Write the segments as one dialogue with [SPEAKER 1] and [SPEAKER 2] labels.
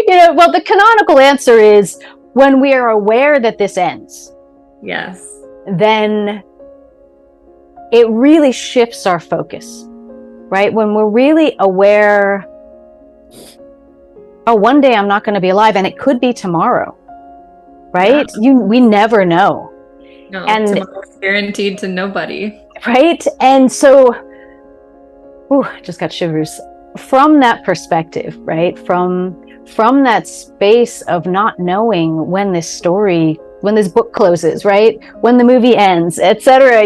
[SPEAKER 1] Well, the canonical answer is when we are aware that this ends.
[SPEAKER 2] Yes.
[SPEAKER 1] Then it really shifts our focus, right? When we're really aware, oh, one day I'm not going to be alive, and it could be tomorrow, right?
[SPEAKER 2] Yeah.
[SPEAKER 1] We never know.
[SPEAKER 2] No,
[SPEAKER 1] And
[SPEAKER 2] tomorrow's guaranteed to nobody.
[SPEAKER 1] right? And so, I just got shivers from that perspective, right? From that space of not knowing when this book closes, right? When the movie ends, etc.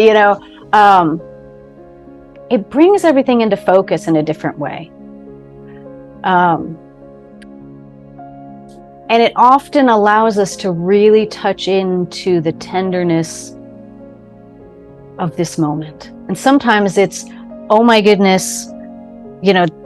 [SPEAKER 1] It brings everything into focus in a different way. And it often allows us to really touch into the tenderness of this moment. And sometimes it's, oh my goodness,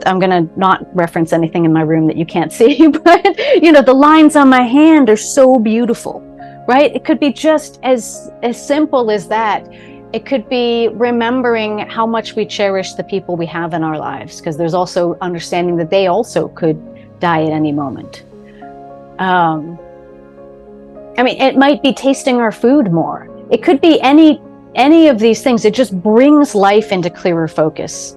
[SPEAKER 1] I'm going to not reference anything in my room that you can't see, but, the lines on my hand are so beautiful, right? It could be just as simple as that. It could be remembering how much we cherish the people we have in our lives, because there's also understanding that they also could die at any moment. It might be tasting our food more. It could be any of these things. It just brings life into clearer focus.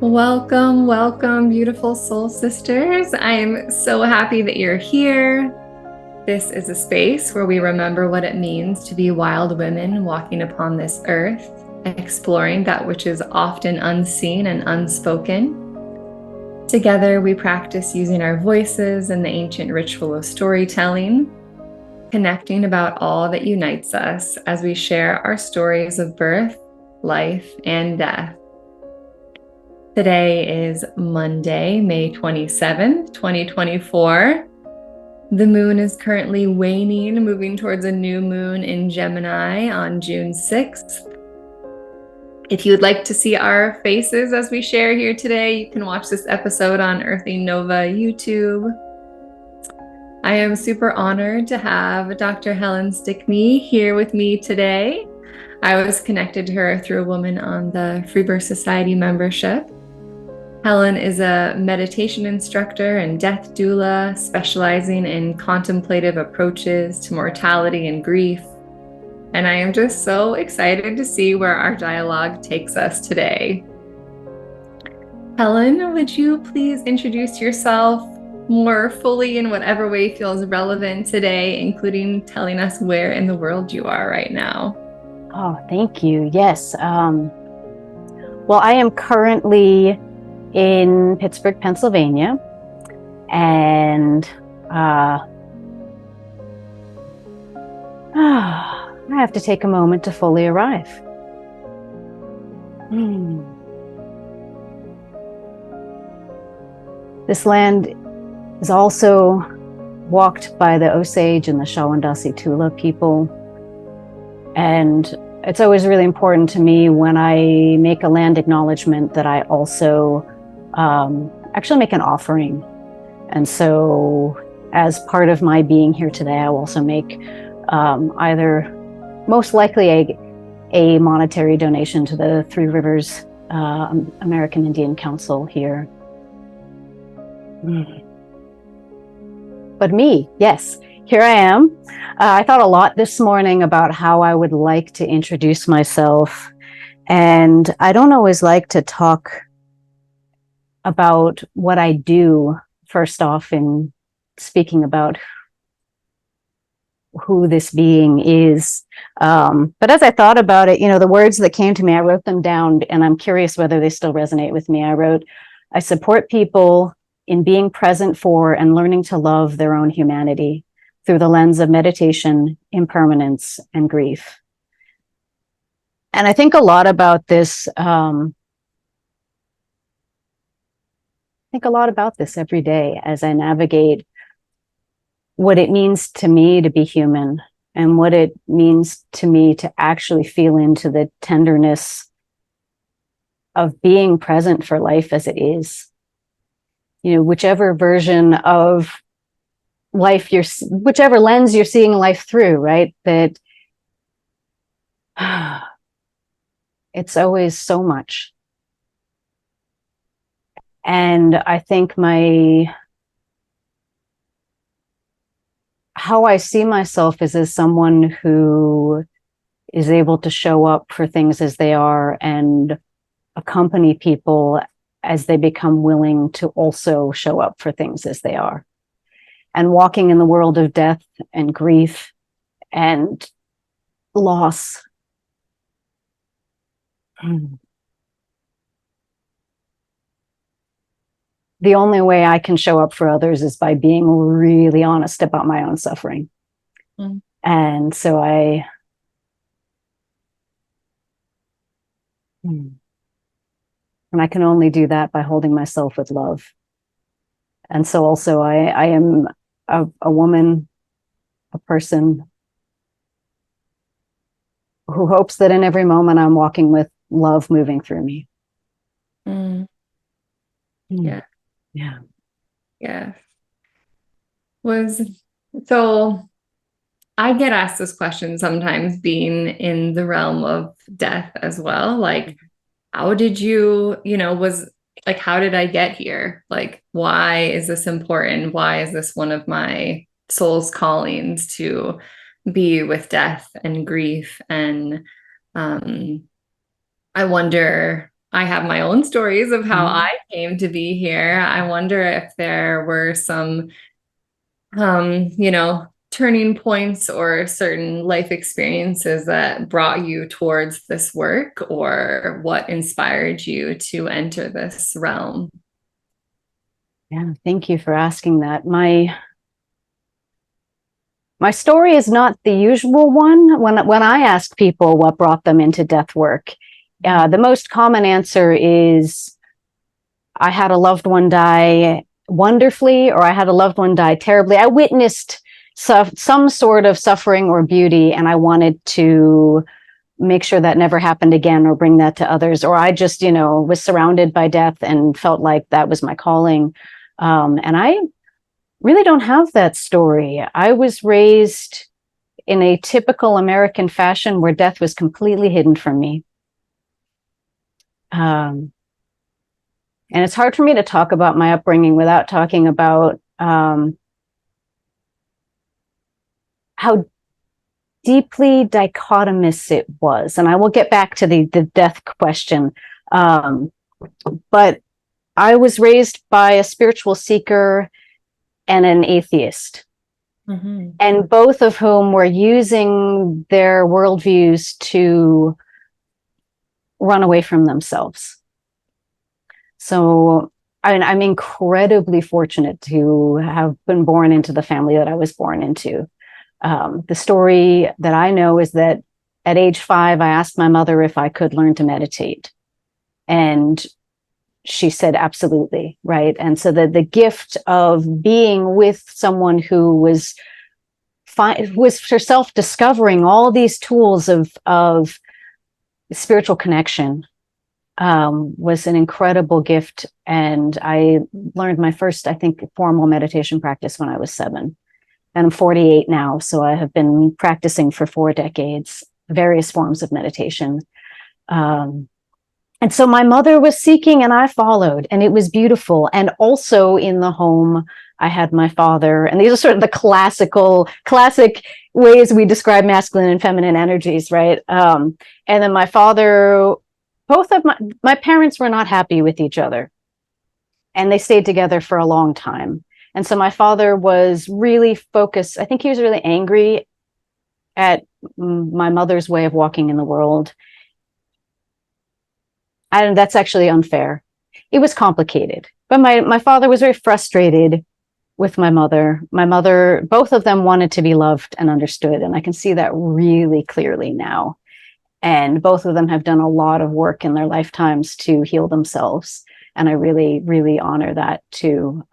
[SPEAKER 2] Welcome, beautiful soul sisters. I'm so happy that you're here. This is a space where we remember what it means to be wild women walking upon this earth, exploring that which is often unseen and unspoken. Together, we practice using our voices and the ancient ritual of storytelling, connecting about all that unites us as we share our stories of birth, life, and death. Today is Monday, May 27th, 2024. The moon is currently waning, moving towards a new moon in Gemini on June 6th. If you would like to see our faces as we share here today, you can watch this episode on Earthing Nova YouTube. I am super honored to have Dr. Helen Stickney here with me today. I was connected to her through a woman on the Free Birth Society membership. Helen is a meditation instructor and death doula, specializing in contemplative approaches to mortality and grief. And I am just so excited to see where our dialogue takes us today. Helen, would you please introduce yourself more fully in whatever way feels relevant today, including telling us where in the world you are right now?
[SPEAKER 1] Oh, thank you. Yes. Well, I am currently in Pittsburgh, Pennsylvania, and I have to take a moment to fully arrive. This land is also walked by the Osage and the Shawandasi Tula people, and it's always really important to me when I make a land acknowledgement that I also actually make an offering. And so as part of my being here today, I will also make either most likely a monetary donation to the Three Rivers American Indian Council here. But yes, here I am. I thought a lot this morning about how I would like to introduce myself. And I don't always like to talk about what I do first off in speaking about who this being is. But as I thought about it, the words that came to me, I wrote them down, and I'm curious whether they still resonate with me. I wrote, I support people in being present for and learning to love their own humanity through the lens of meditation, impermanence, and grief. And I think a lot about this. Every day as I navigate what it means to me to be human and what it means to me to actually feel into the tenderness of being present for life as it is. Whichever version of life whichever lens you're seeing life through, right? That it's always so much. And I think how I see myself is as someone who is able to show up for things as they are and accompany people as they become willing to also show up for things as they are. And walking in the world of death and grief and loss. The only way I can show up for others is by being really honest about my own suffering. Mm. And so and I can only do that by holding myself with love. And so also I am a woman, a person who hopes that in every moment I'm walking with love moving through me.
[SPEAKER 2] Mm. Yeah.
[SPEAKER 1] Yeah.
[SPEAKER 2] Yeah. So I get asked this question sometimes, being in the realm of death as well. Like, how did how did I get here? Like, why is this important? Why is this one of my soul's callings to be with death and grief? And I wonder, I have my own stories of how I came to be here. I wonder if there were some, turning points or certain life experiences that brought you towards this work, or what inspired you to enter this realm.
[SPEAKER 1] Yeah, thank you for asking that. My story is not the usual one. When I ask people what brought them into death work, the most common answer is, I had a loved one die wonderfully, or I had a loved one die terribly. I witnessed some sort of suffering or beauty, and I wanted to make sure that never happened again, or bring that to others. Or I just, was surrounded by death and felt like that was my calling. And I really don't have that story. I was raised in a typical American fashion where death was completely hidden from me. And it's hard for me to talk about my upbringing without talking about how deeply dichotomous it was. And I will get back to the death question. But I was raised by a spiritual seeker and an atheist, and both of whom were using their worldviews to run away from themselves. So I'm incredibly fortunate to have been born into the family that I was born into. The story that I know is that at age 5, I asked my mother if I could learn to meditate. And she said, absolutely, right? And so the gift of being with someone who was herself discovering all these tools of spiritual connection was an incredible gift. And I learned my first, I think, formal meditation practice when I was 7. And I'm 48 now, so I have been practicing for 4 decades, various forms of meditation. And so my mother was seeking and I followed, and it was beautiful. And also in the home, I had my father, and these are sort of the classic ways we describe masculine and feminine energies, right? And then my father, both of my parents were not happy with each other, and they stayed together for a long time. And so my father was really focused. I think he was really angry at my mother's way of walking in the world. And that's actually unfair. It was complicated, but my father was very frustrated with my mother. My mother, both of them wanted to be loved and understood. And I can see that really clearly now. And both of them have done a lot of work in their lifetimes to heal themselves. And I really, really honor that too.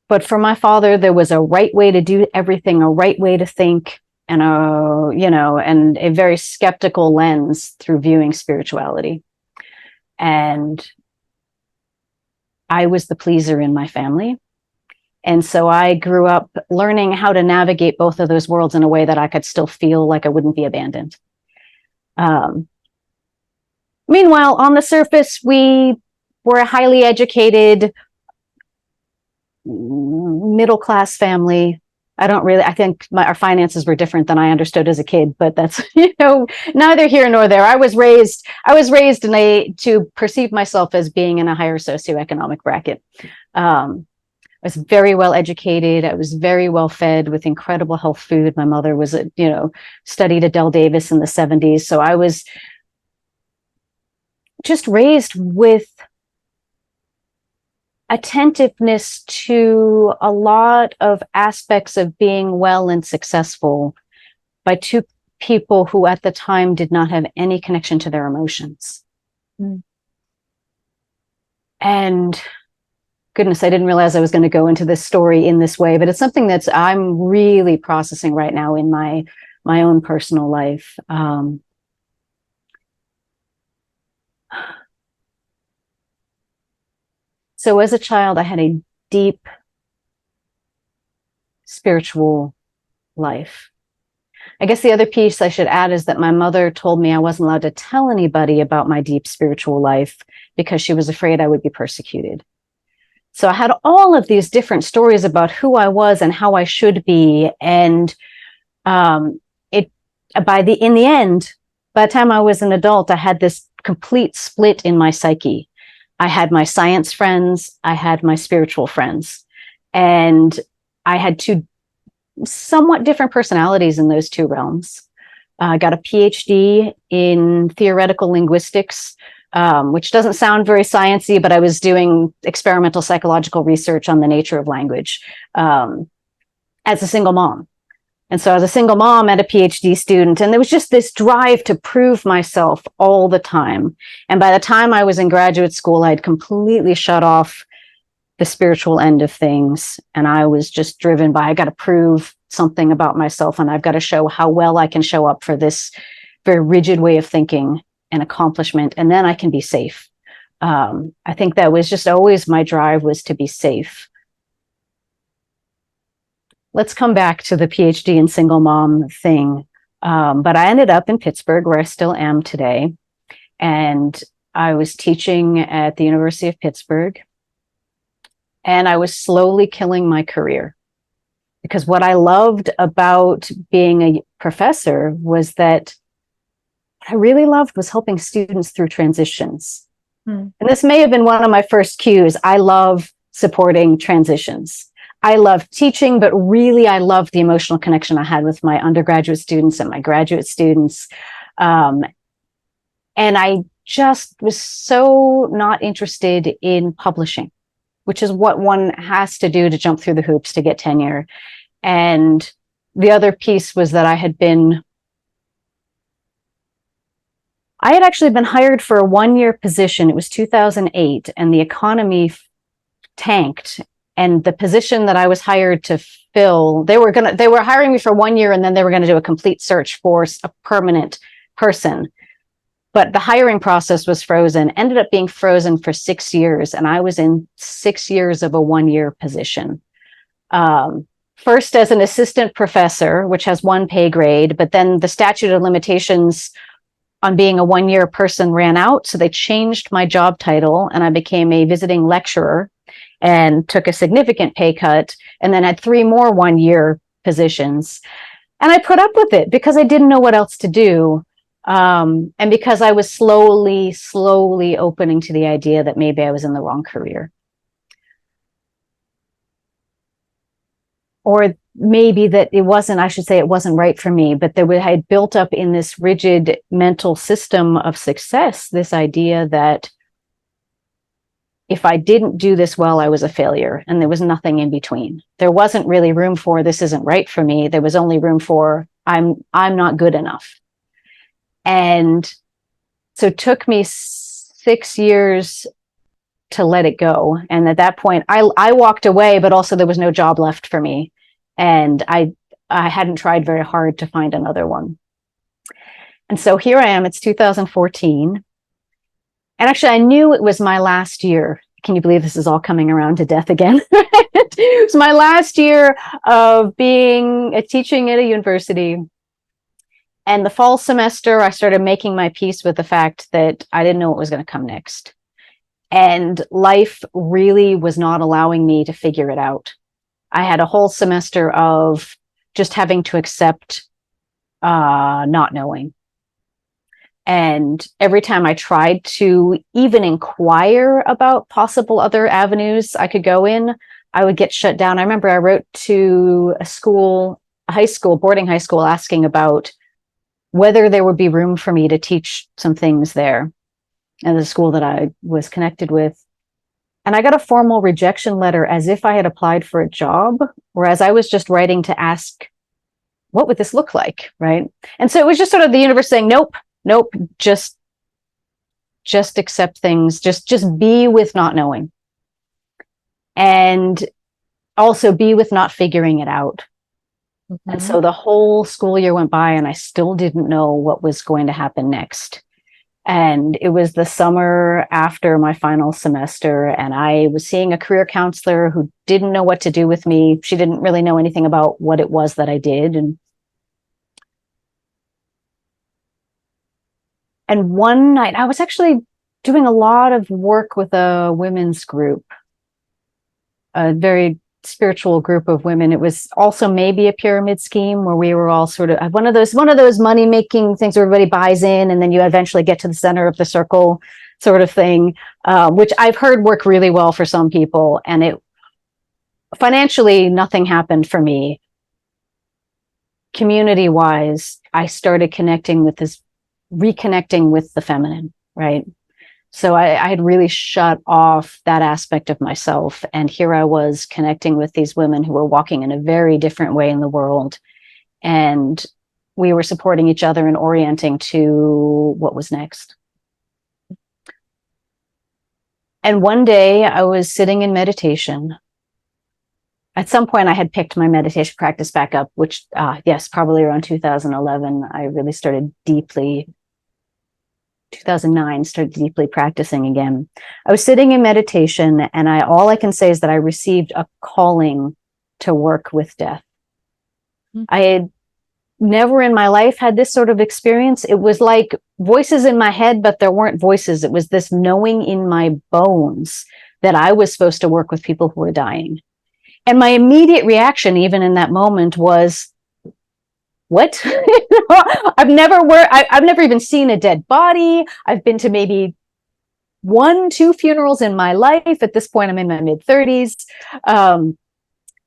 [SPEAKER 1] But for my father, there was a right way to do everything, a right way to think, and a very skeptical lens through viewing spirituality. And I was the pleaser in my family. And so I grew up learning how to navigate both of those worlds in a way that I could still feel like I wouldn't be abandoned. Meanwhile, on the surface, we were a highly educated, middle-class family. I think our finances were different than I understood as a kid, but that's, neither here nor there. I was raised to perceive myself as being in a higher socioeconomic bracket. I was very well educated. I was very well fed with incredible health food. My mother was, studied at Del Davis in the 70s. So I was just raised with attentiveness to a lot of aspects of being well and successful by two people who at the time did not have any connection to their emotions. Mm. And goodness, I didn't realize I was going to go into this story in this way, but it's something I'm really processing right now in my own personal life. So as a child, I had a deep spiritual life. I guess the other piece I should add is that my mother told me I wasn't allowed to tell anybody about my deep spiritual life because she was afraid I would be persecuted. So I had all of these different stories about who I was and how I should be. And in the end, by the time I was an adult, I had this complete split in my psyche. I had my science friends, I had my spiritual friends, and I had two somewhat different personalities in those two realms. I got a PhD in theoretical linguistics, which doesn't sound very sciencey, but I was doing experimental psychological research on the nature of language as a single mom. And so I was a single mom and a PhD student, and there was just this drive to prove myself all the time. And by the time I was in graduate school, I'd completely shut off the spiritual end of things. And I was just driven by, I got to prove something about myself, and I've got to show how well I can show up for this very rigid way of thinking and accomplishment. And then I can be safe. I think that was just always my drive, was to be safe. Let's come back to the PhD and single mom thing. But I ended up in Pittsburgh, where I still am today. And I was teaching at the University of Pittsburgh. And I was slowly killing my career. Because what I loved about being a professor was that what I really loved was helping students through transitions. And this may have been one of my first cues. I love supporting transitions. I love teaching, but really I loved the emotional connection I had with my undergraduate students and my graduate students. And I just was so not interested in publishing, which is what one has to do to jump through the hoops to get tenure. And the other piece was that I had actually been hired for a 1-year position. It was 2008, and the economy tanked. And the position that I was hired to fill, they were hiring me for 1 year, and then they were going to do a complete search for a permanent person. But the hiring process was frozen, ended up being frozen for 6 years. And I was in 6 years of a 1-year position. First as an assistant professor, which has 1 pay grade, but then the statute of limitations on being a 1-year person ran out. So they changed my job title, and I became a visiting lecturer and took a significant pay cut, and then had 3 more 1-year positions. And I put up with it because I didn't know what else to do. And because I was slowly opening to the idea that maybe I was in the wrong career. Or maybe that it wasn't right for me, but I had built up in this rigid mental system of success, this idea that if I didn't do this well, I was a failure, and there was nothing in between. There wasn't really room for, this isn't right for me. There was only room for, I'm not good enough. And so it took me 6 years to let it go. And at that point, I walked away, but also there was no job left for me. And I hadn't tried very hard to find another one. And so here I am, it's 2014. And actually, I knew it was my last year. Can you believe this is all coming around to death again? It was my last year of teaching at a university. And the fall semester, I started making my peace with the fact that I didn't know what was going to come next. And life really was not allowing me to figure it out. I had a whole semester of just having to accept not knowing. And every time I tried to even inquire about possible other avenues I could go in, I would get shut down. I remember I wrote to boarding high school, asking about whether there would be room for me to teach some things there in the school that I was connected with. And I got a formal rejection letter as if I had applied for a job, whereas I was just writing to ask, what would this look like, right? And so it was just sort of the universe saying, nope, just accept things, just be with not knowing. And also be with not figuring it out. Mm-hmm. And so the whole school year went by and I still didn't know what was going to happen next. And it was the summer after my final semester, and I was seeing a career counselor who didn't know what to do with me. She didn't really know anything about what it was that I did. And one night, I was actually doing a lot of work with a women's group, a very spiritual group of women. It was also maybe a pyramid scheme where we were all sort of one of those money making things where everybody buys in and then you eventually get to the center of the circle sort of thing, which I've heard work really well for some people. And it financially, nothing happened for me. Community wise, I started reconnecting with the feminine, right? So I had really shut off that aspect of myself. And here I was connecting with these women who were walking in a very different way in the world. And we were supporting each other and orienting to what was next. And one day I was sitting in meditation. At some point I had picked my meditation practice back up, which, yes, probably around 2011, I really started 2009, started deeply practicing again. I was sitting in meditation and all I can say is that I received a calling to work with death. Mm-hmm. I had never in my life had this sort of experience. It was like voices in my head, but there weren't voices. It was this knowing in my bones that I was supposed to work with people who were dying. And my immediate reaction, even in that moment, was, what? I've never even seen a dead body. I've been to maybe 1-2 funerals in my life. At this point, I'm in my mid-30s.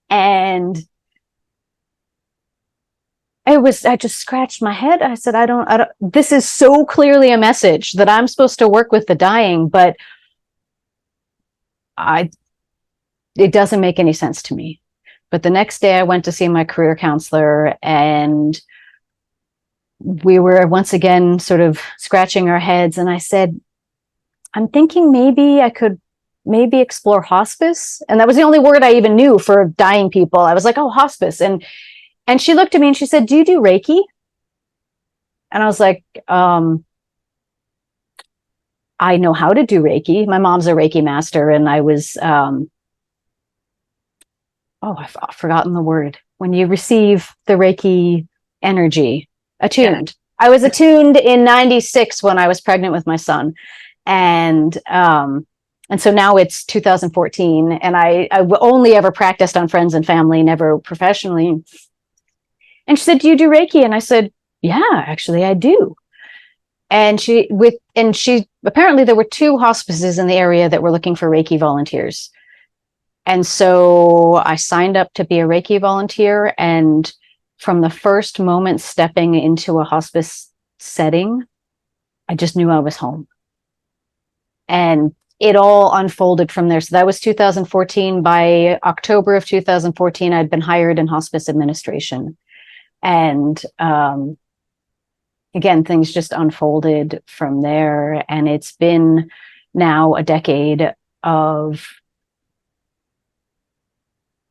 [SPEAKER 1] And I just scratched my head. I said, I don't, this is so clearly a message that I'm supposed to work with the dying, but it doesn't make any sense to me. But the next day I went to see my career counselor, and we were once again sort of scratching our heads. And I said, I'm thinking maybe I could explore hospice. And that was the only word I even knew for dying people. I was like, oh, hospice. And she looked at me and she said, do you do Reiki? And I was like, I know how to do Reiki. My mom's a Reiki master. And I was, I've forgotten the word. When you receive the Reiki energy, attuned. Yeah. I was attuned in 96 when I was pregnant with my son. And so now it's 2014, and I only ever practiced on friends and family, never professionally. And she said, do you do Reiki? And I said, yeah, actually I do. And she apparently there were 2 hospices in the area that were looking for Reiki volunteers. And so I signed up to be a Reiki volunteer. And from the first moment stepping into a hospice setting, I just knew I was home. And it all unfolded from there. So that was 2014. By October of 2014, I'd been hired in hospice administration. And again, things just unfolded from there. And it's been now a decade of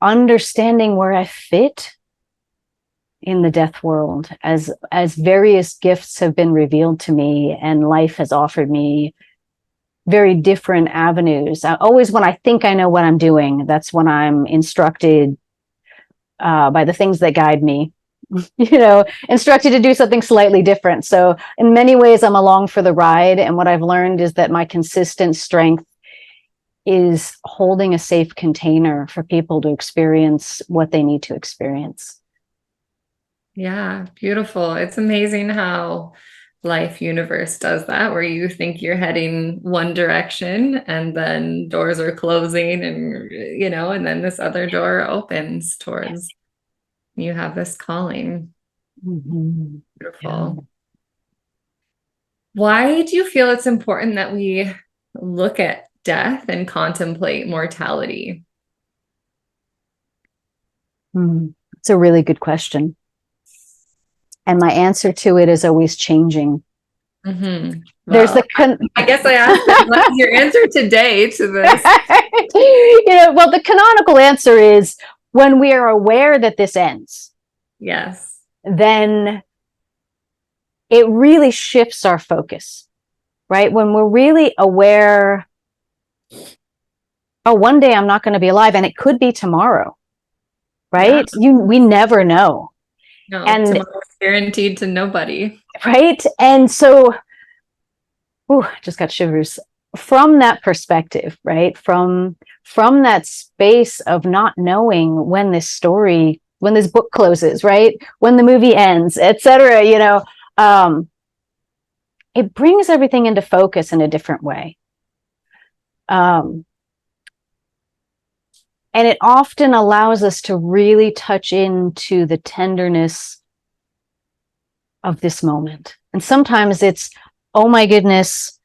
[SPEAKER 1] understanding where I fit in the death world as various gifts have been revealed to me, and life has offered me very different avenues. Always when I think I know what I'm doing, that's when I'm instructed by the things that guide me. instructed to do something slightly different. So in many ways, I'm along for the ride. And what I've learned is that my consistent strength is holding a safe container for people to experience what they need to experience.
[SPEAKER 2] Yeah, beautiful. It's amazing how life universe does that, where you think you're heading one direction and then doors are closing and then this other door opens towards you have this calling.
[SPEAKER 1] Mm-hmm.
[SPEAKER 2] Beautiful. Yeah. Why do you feel it's important that we look at death and contemplate mortality?
[SPEAKER 1] It's a really good question. And my answer to it is always changing.
[SPEAKER 2] Mm-hmm.
[SPEAKER 1] There's
[SPEAKER 2] well, I guess I asked what is your answer today to this?
[SPEAKER 1] Well, the canonical answer is when we are aware that this ends.
[SPEAKER 2] Yes.
[SPEAKER 1] Then it really shifts our focus, right? When we're really aware, oh, one day I'm not going to be alive, and it could be tomorrow, right?
[SPEAKER 2] Yeah.
[SPEAKER 1] We never know.
[SPEAKER 2] No, and tomorrow's guaranteed to nobody.
[SPEAKER 1] Right. And so, just got shivers from that perspective, right? From that space of not knowing when this book closes, right? When the movie ends, etc. It brings everything into focus in a different way. And it often allows us to really touch into the tenderness of this moment. And sometimes it's, oh my goodness,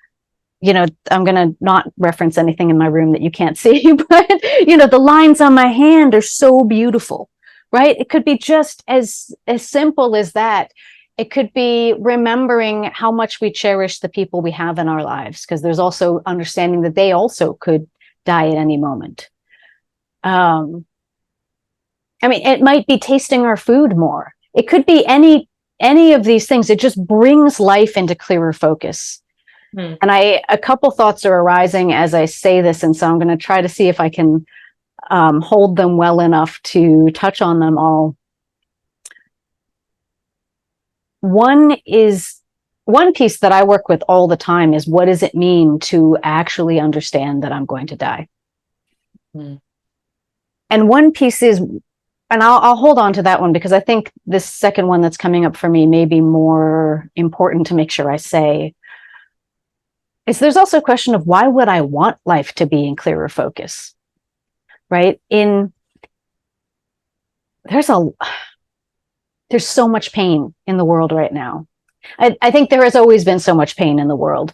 [SPEAKER 1] I'm going to not reference anything in my room that you can't see, but, the lines on my hand are so beautiful, right? It could be just as simple as that. It could be remembering how much we cherish the people we have in our lives, because there's also understanding that they also could die at any moment. It might be tasting our food more. It could be any of these things. It just brings life into clearer focus. And a couple thoughts are arising as I say this, and so I'm going to try to see if I can hold them well enough to touch on them all. One piece that I work with all the time is, what does it mean to actually understand that I'm going to die? And one piece is, and I'll hold on to that one because I think this second one that's coming up for me may be more important to make sure I say, is there's also a question of, why would I want life to be in clearer focus, right? There's so much pain in the world right now. I think there has always been so much pain in the world.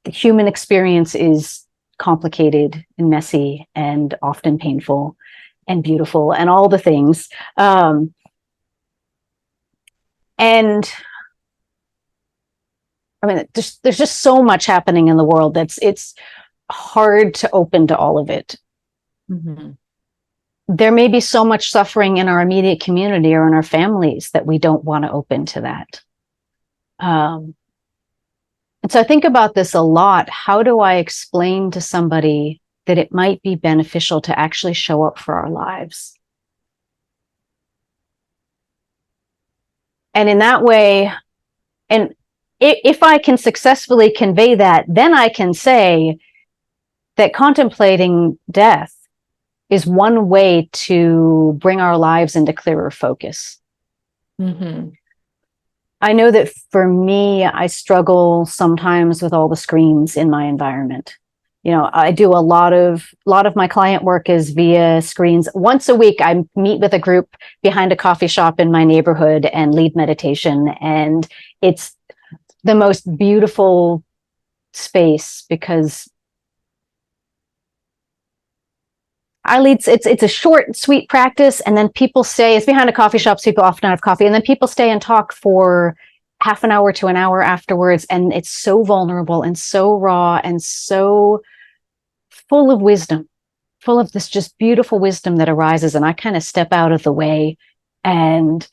[SPEAKER 1] The human experience is complicated and messy and often painful and beautiful and all the things. And there's just so much happening in the world it's hard to open to all of it. Mm-hmm. There may be so much suffering in our immediate community or in our families that we don't want to open to that. And so I think about this a lot. How do I explain to somebody that it might be beneficial to actually show up for our lives? And in that way, and if I can successfully convey that, then I can say that contemplating death is one way to bring our lives into clearer focus. Mm-hmm. I know that for me, I struggle sometimes with all the screens in my environment. I do a lot of my client work is via screens. Once a week, I meet with a group behind a coffee shop in my neighborhood and lead meditation. And it's the most beautiful space because it's a short, sweet practice. And then people stay, it's behind a coffee shop, so people often have coffee. And then people stay and talk for half an hour to an hour afterwards. And it's so vulnerable and so raw and so full of wisdom, full of this just beautiful wisdom that arises. And I kind of step out of the way and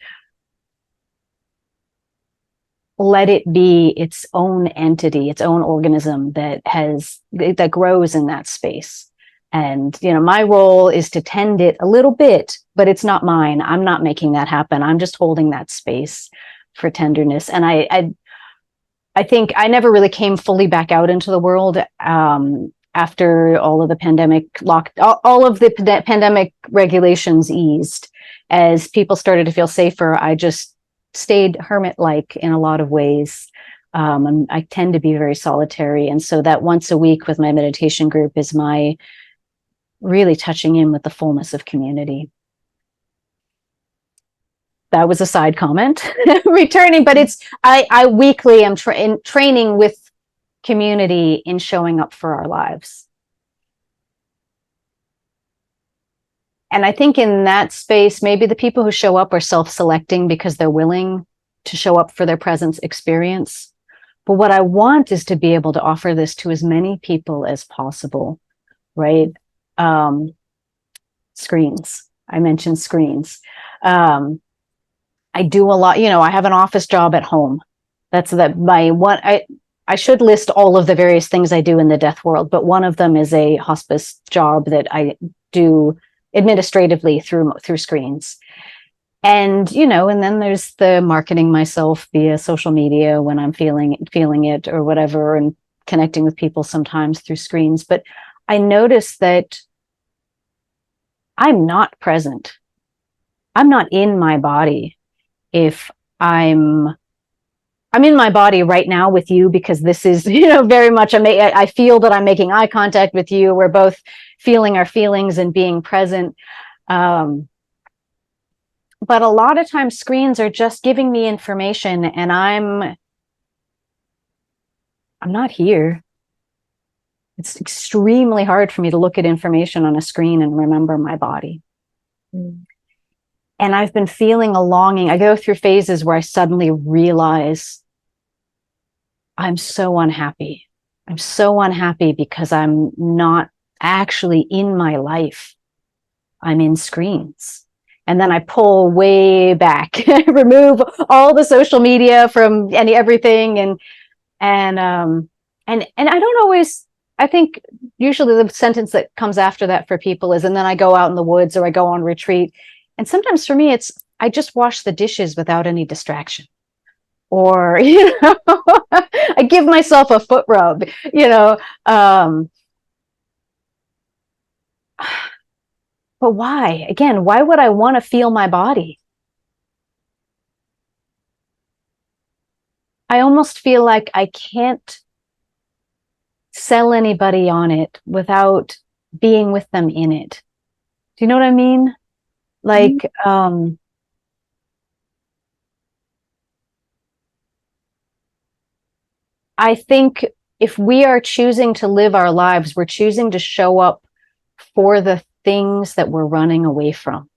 [SPEAKER 1] let it be its own entity, its own organism that grows in that space. And, my role is to tend it a little bit, but it's not mine. I'm not making that happen. I'm just holding that space for tenderness. And I think I never really came fully back out into the world after all of the all of the pandemic regulations eased. As people started to feel safer, I just stayed hermit-like in a lot of ways. And I tend to be very solitary. And so that once a week with my meditation group is my really touching in with the fullness of community. That was a side comment. Returning, but I weekly am training with community in showing up for our lives. And I think in that space, maybe the people who show up are self-selecting because they're willing to show up for their presence experience. But what I want is to be able to offer this to as many people as possible, right? Screens. I mentioned screens. I do a lot, I have an office job at home. That's my one. I should list all of the various things I do in the death world, but one of them is a hospice job that I do administratively through screens. And, and then there's the marketing myself via social media when I'm feeling it or whatever, and connecting with people sometimes through screens. But I notice that I'm not present. I'm not in my body. If I'm in my body right now with you, because this is, very much, I feel that I'm making eye contact with you. We're both feeling our feelings and being present. But a lot of times screens are just giving me information and I'm not here. It's extremely hard for me to look at information on a screen and remember my body. Mm. And I've been feeling a longing. I go through phases where I suddenly realize I'm so unhappy. I'm so unhappy because I'm not actually in my life. I'm in screens. And then I pull way back, remove all the social media from everything. And I don't always, I think usually the sentence that comes after that for people is, and then I go out in the woods or I go on retreat. And sometimes for me, it's, I just wash the dishes without any distraction. Or, I give myself a foot rub, but why? Again, why would I want to feel my body? I almost feel like I can't sell anybody on it without being with them in it. Do you know what I mean? Like, I think if we are choosing to live our lives, we're choosing to show up for the things that we're running away from,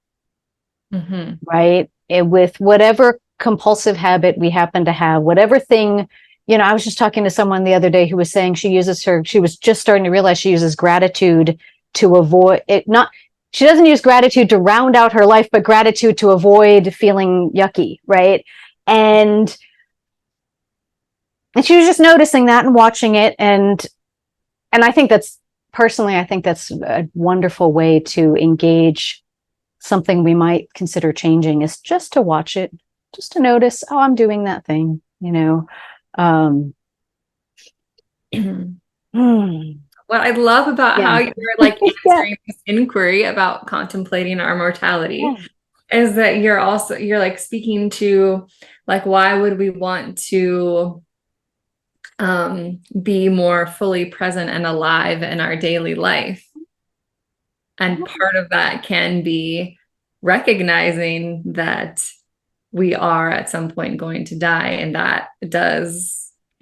[SPEAKER 1] right? With whatever compulsive habit we happen to have, whatever thing, I was just talking to someone the other day who was saying she was just starting to realize she uses gratitude to avoid it. She doesn't use gratitude to round out her life, but gratitude to avoid feeling yucky, right? And she was just noticing that and watching it. And I think that's a wonderful way to engage something we might consider changing, is just to watch it, just to notice, oh, I'm doing that thing,
[SPEAKER 2] What I love about how you're like answering this inquiry about contemplating our mortality is that you're like speaking to like, why would we want to be more fully present and alive in our daily life? And part of that can be recognizing that we are at some point going to die, and that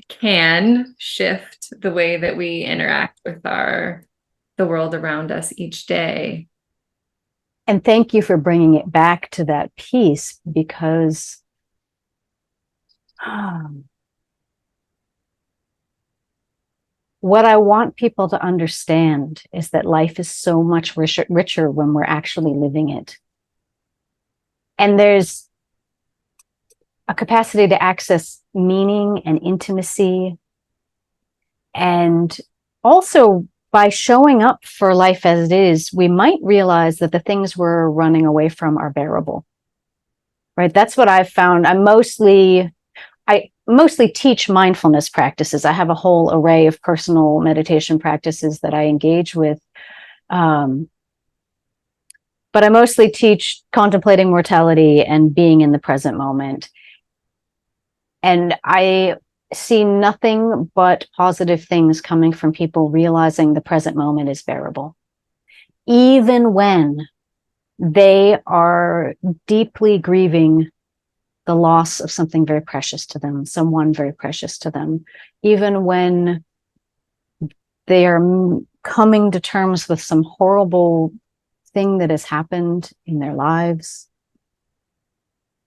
[SPEAKER 2] can shift the way that we interact with the world around us each day.
[SPEAKER 1] And thank you for bringing it back to that piece, because what I want people to understand is that life is so much richer when we're actually living it. And there's a capacity to access meaning and intimacy, and also by showing up for life as it is, we might realize that the things we're running away from are bearable. Right? That's what I've found. I mostly teach mindfulness practices. I have a whole array of personal meditation practices that I engage with. But I mostly teach contemplating mortality and being in the present moment. And I see nothing but positive things coming from people realizing the present moment is bearable, even when they are deeply grieving the loss of something very precious to them, someone very precious to them, even when they are coming to terms with some horrible thing that has happened in their lives,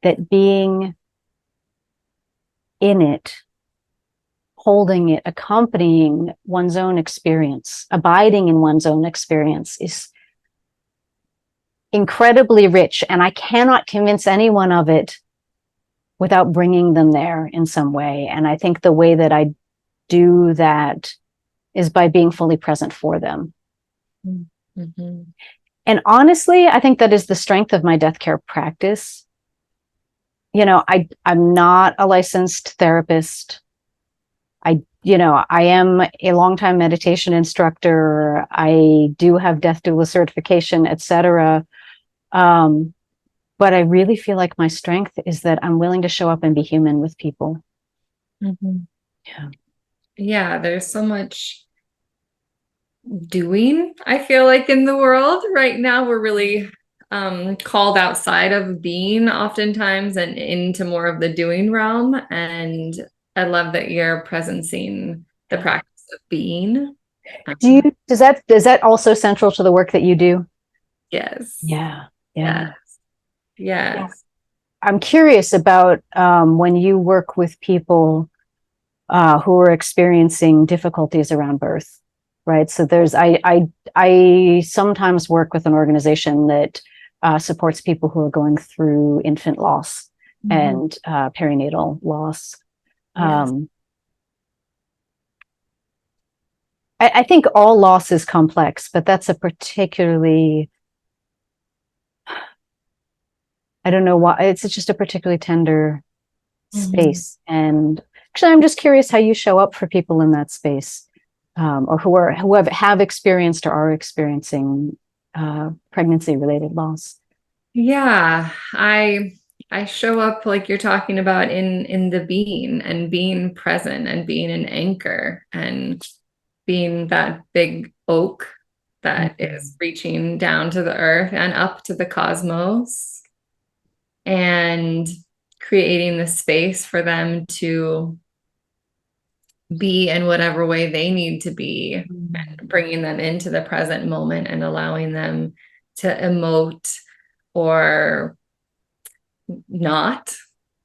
[SPEAKER 1] that being in it, holding it, accompanying one's own experience, abiding in one's own experience is incredibly rich. And I cannot convince anyone of it without bringing them there in some way. And I think the way that I do that is by being fully present for them.
[SPEAKER 2] Mm-hmm.
[SPEAKER 1] And honestly, I think that is the strength of my death care practice. You know, I'm not a licensed therapist. I am a longtime meditation instructor. I do have death doula certification, etc. But I really feel like my strength is that I'm willing to show up and be human with people.
[SPEAKER 2] Mm-hmm. Yeah, there's so much doing, I feel like, in the world right now. We're really called outside of being oftentimes and into more of the doing realm. And I love that you're presencing the practice of being.
[SPEAKER 1] Is that also central to the work that you do?
[SPEAKER 2] Yes.
[SPEAKER 1] Yeah.
[SPEAKER 2] Yes.
[SPEAKER 1] I'm curious about when you work with people who are experiencing difficulties around birth, right? So I sometimes work with an organization that supports people who are going through infant loss and perinatal loss.
[SPEAKER 2] Yes.
[SPEAKER 1] I think all loss is complex, but that's a particularly, I don't know why, it's just a particularly tender space. And actually, I'm just curious how you show up for people in that space, or who have experienced or are experiencing pregnancy related loss.
[SPEAKER 2] Yeah, I show up like you're talking about in the being and being present and being an anchor and being that big oak that is reaching down to the earth and up to the cosmos and creating the space for them to be in whatever way they need to be, and bringing them into the present moment and allowing them to emote or not,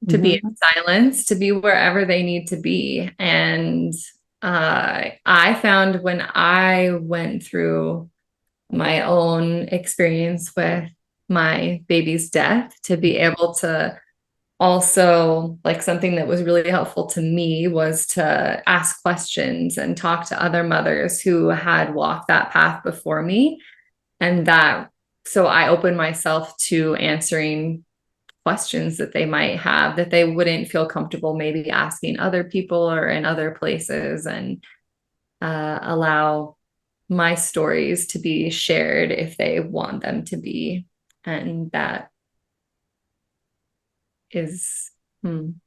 [SPEAKER 2] to be in silence, to be wherever they need to be. And I found when I went through my own experience with my baby's death, to be able to also, like, something that was really helpful to me was to ask questions and talk to other mothers who had walked that path before me. And so I opened myself to answering questions that they might have that they wouldn't feel comfortable maybe asking other people or in other places, and allow my stories to be shared if they want them to be. And that is, I'm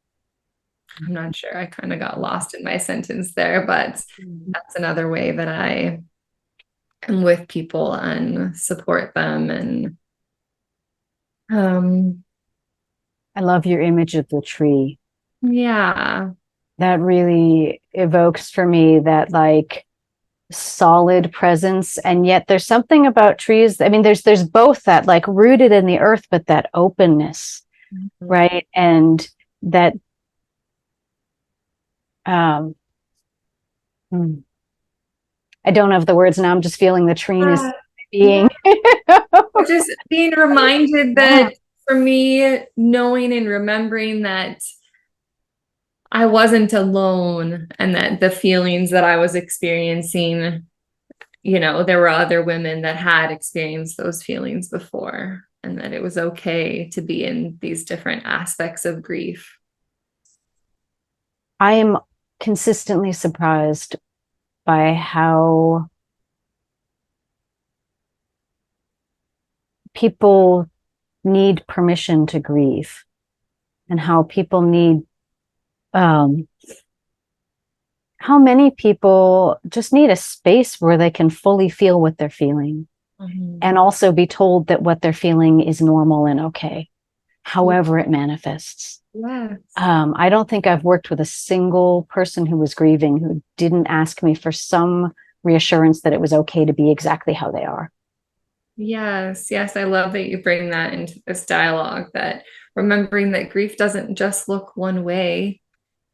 [SPEAKER 2] not sure, I kind of got lost in my sentence there, but that's another way that I am with people and support them. And
[SPEAKER 1] I love your image of the tree.
[SPEAKER 2] yeah,
[SPEAKER 1] That really evokes for me that like solid presence. And yet there's something about trees. I mean, there's both that like rooted in the earth, but that openness, right? And that I don't have the words now. I'm just feeling the treeness being.
[SPEAKER 2] just being reminded that, for me, knowing and remembering that I wasn't alone and that the feelings that I was experiencing there were other women that had experienced those feelings before, and that it was okay to be in these different aspects of grief.
[SPEAKER 1] I am consistently surprised by how people need permission to grieve, and how people need, how many people just need a space where they can fully feel what they're feeling, and also be told that what they're feeling is normal and okay, however it manifests.
[SPEAKER 2] Yes.
[SPEAKER 1] I don't think I've worked with a single person who was grieving who didn't ask me for some reassurance that it was okay to be exactly how they are.
[SPEAKER 2] Yes, yes, I love that you bring that into this dialogue, that remembering that grief doesn't just look one way,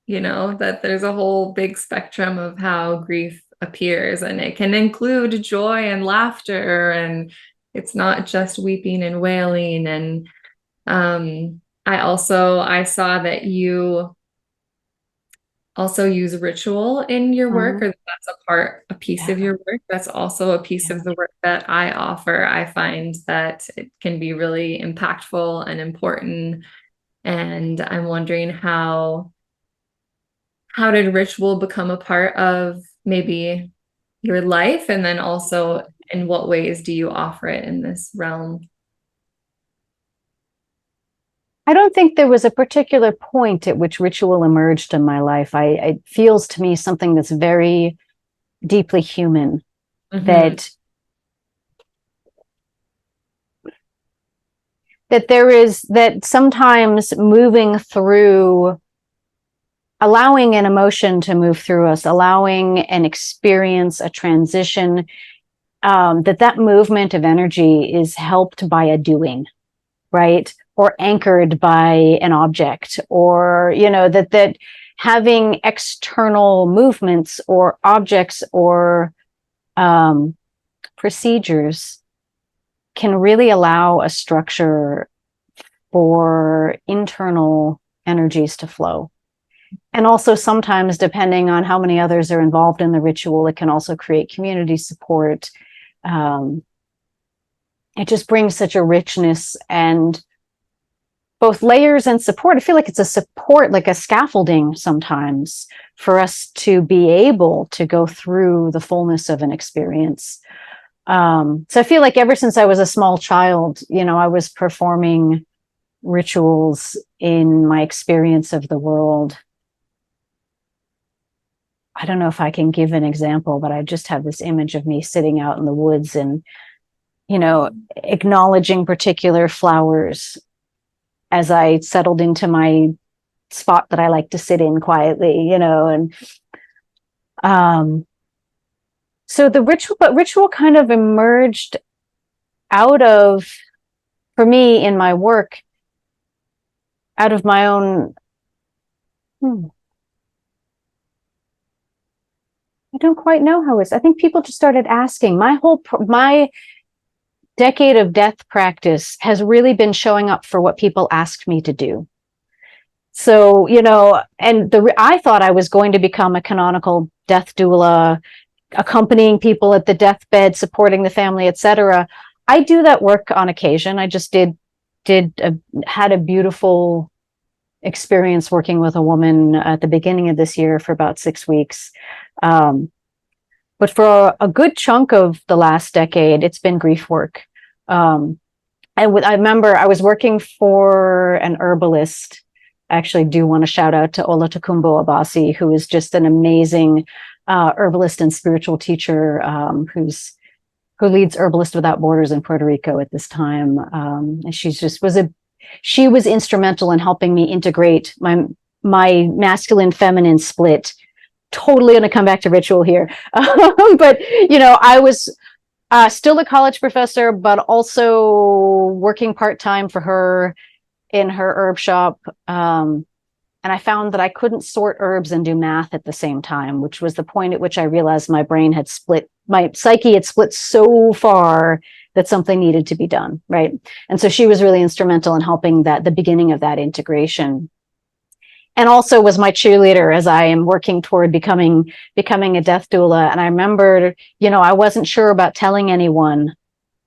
[SPEAKER 2] that there's a whole big spectrum of how grief appears, and it can include joy and laughter, and it's not just weeping and wailing. And I saw that you also use ritual in your work, or that's a piece of your work. That's also a piece of the work that I offer. I find that it can be really impactful and important. And I'm wondering how did ritual become a part of maybe your life? And then also, in what ways do you offer it in this realm?
[SPEAKER 1] I don't think there was a particular point at which ritual emerged in my life. It feels to me something that's very deeply human, that there is, that sometimes moving through, allowing an emotion to move through us, allowing an experience, a transition, that movement of energy is helped by a doing, right? Or anchored by an object, or, that having external movements or objects or procedures can really allow a structure for internal energies to flow. And also sometimes, depending on how many others are involved in the ritual, it can also create community support. It just brings such a richness and both layers and support. I feel like it's a support, like a scaffolding sometimes, for us to be able to go through the fullness of an experience. So I feel like ever since I was a small child, I was performing rituals in my experience of the world. I don't know if I can give an example, but I just have this image of me sitting out in the woods and, acknowledging particular flowers as I settled into my spot that I like to sit in quietly, and so the ritual kind of emerged out of, for me in my work, out of my own, I don't quite know how it's, I think people just started asking. My decade of death practice has really been showing up for what people asked me to do. So, and I thought I was going to become a canonical death doula, accompanying people at the deathbed, supporting the family, etc. I do that work on occasion. I just had a beautiful experience working with a woman at the beginning of this year for about 6 weeks. But for a good chunk of the last decade, it's been grief work. I remember I was working for an herbalist. I actually do want to shout out to Olatokunbo Abasi, who is just an amazing herbalist and spiritual teacher, who leads Herbalists Without Borders in Puerto Rico at this time. And she was instrumental in helping me integrate my masculine feminine split. Totally going to come back to ritual here. But, I was still a college professor, but also working part-time for her in her herb shop. And I found that I couldn't sort herbs and do math at the same time, which was the point at which I realized my brain had split, my psyche had split so far that something needed to be done, right? And so she was really instrumental in helping the beginning of that integration. and also was my cheerleader as I am working toward becoming a death doula. And I remember, I wasn't sure about telling anyone.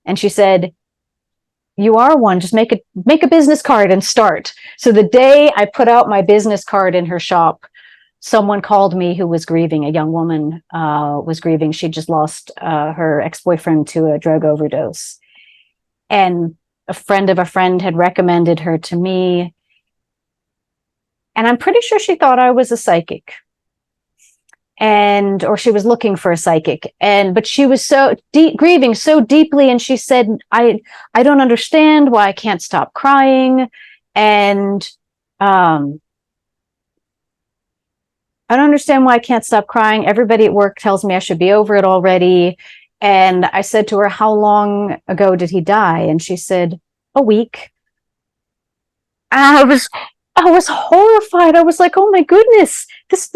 [SPEAKER 1] And she said, "You are one, just make a business card and start." So the day I put out my business card in her shop, someone called me who was grieving. A young woman was grieving. She just lost her ex-boyfriend to a drug overdose. And a friend of a friend had recommended her to me. And I'm pretty sure she thought I was a psychic, or she was looking for a psychic. But she was so grieving so deeply. And she said, I don't understand why I can't stop crying. And, I don't understand why I can't stop crying. Everybody at work tells me I should be over it already. And I said to her, "How long ago did he die?" And she said, "A week." And I was horrified. I was like, "Oh my goodness, this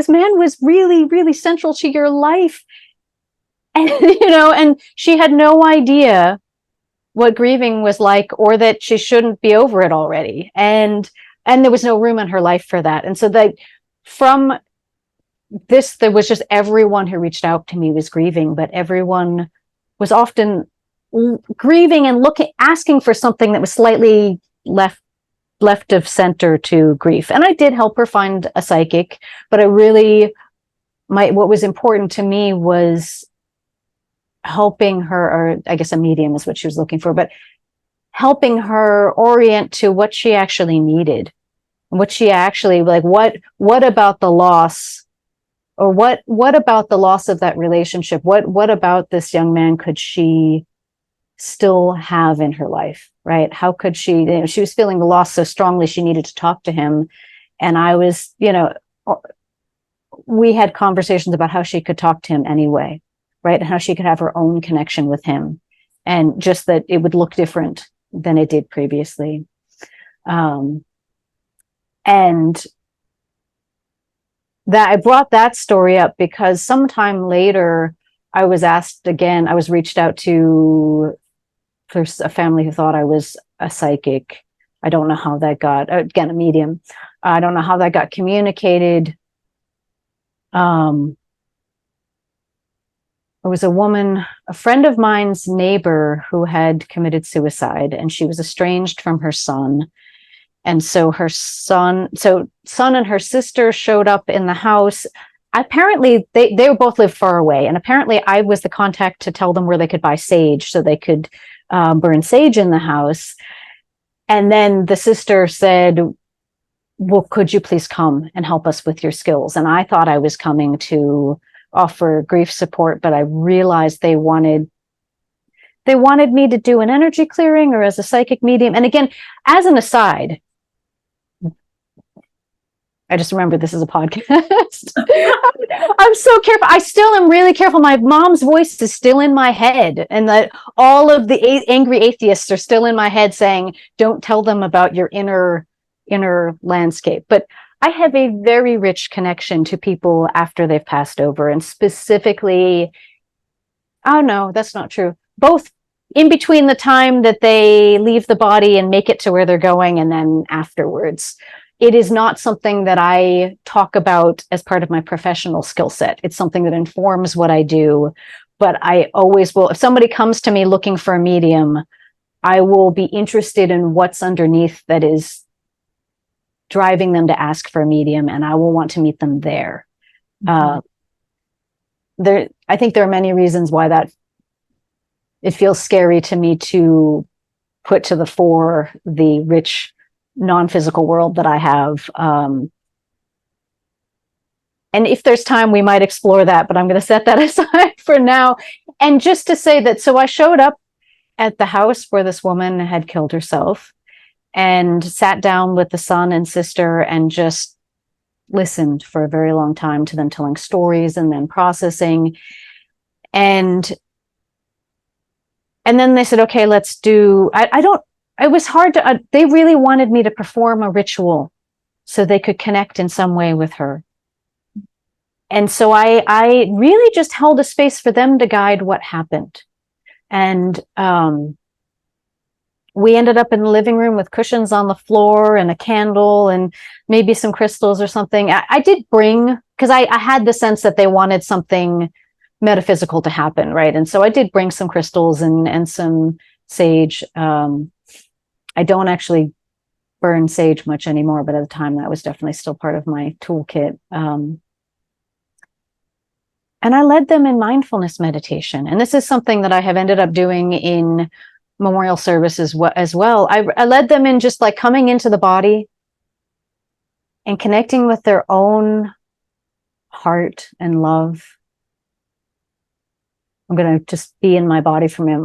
[SPEAKER 1] man was really, really central to your life." And, and she had no idea what grieving was like, or that she shouldn't be over it already. And there was no room in her life for that. And so from this, there was just everyone who reached out to me was grieving, but everyone was often grieving and asking for something that was slightly left of center to grief. And I did help her find a psychic, but what was important to me was helping her, or I guess a medium is what she was looking for, but helping her orient to what she actually needed, what she actually, like, what about the loss, or what about the loss of that relationship? What about this young man could she still have in her life, right? How could she, she was feeling the loss so strongly, she needed to talk to him. And I was, we had conversations about how she could talk to him anyway, right? And how she could have her own connection with him. And just that it would look different than it did previously. And that I brought that story up because sometime later I was reached out to for a family who thought I was a psychic. I don't know how that got, again, a medium. I don't know how that got communicated. It was a woman, a friend of mine's neighbor, who had committed suicide, and she was estranged from her son. And so son and her sister showed up in the house. Apparently they both lived far away. And apparently I was the contact to tell them where they could buy sage so they could burn sage in the house. And then the sister said, "Well, could you please come and help us with your skills?" And I thought I was coming to offer grief support, but I realized they wanted me to do an energy clearing or as a psychic medium. And again, as an aside, I just remember this is a podcast. I'm so careful. I still am really careful. My mom's voice is still in my head, and that all of the angry atheists are still in my head saying, "Don't tell them about your inner landscape." But I have a very rich connection to people after they've passed over, and specifically, oh no, that's not true. Both in between the time that they leave the body and make it to where they're going, and then afterwards. It is not something that I talk about as part of my professional skill set. It's something that informs what I do, but I always will. If somebody comes to me looking for a medium, I will be interested in what's underneath that is driving them to ask for a medium, and I will want to meet them there. Mm-hmm. I think there are many reasons why that it feels scary to me to put to the fore the rich non-physical world that I have. And if there's time, we might explore that, but I'm going to set that aside for now. And just to say that, so I showed up at the house where this woman had killed herself and sat down with the son and sister and just listened for a very long time to them telling stories and then processing. And then they said, "Okay, let's do, it was hard to, they really wanted me to perform a ritual so they could connect in some way with her. And so I really just held a space for them to guide what happened. And we ended up in the living room with cushions on the floor and a candle and maybe some crystals or something. I did bring, because I had the sense that they wanted something metaphysical to happen, right? And so I did bring some crystals and some sage. I don't actually burn sage much anymore, but at the time that was definitely still part of my toolkit. And I led them in mindfulness meditation. And this is something that I have ended up doing in memorial services as well. I led them in just like coming into the body and connecting with their own heart and love. I'm going to just be in my body for a minute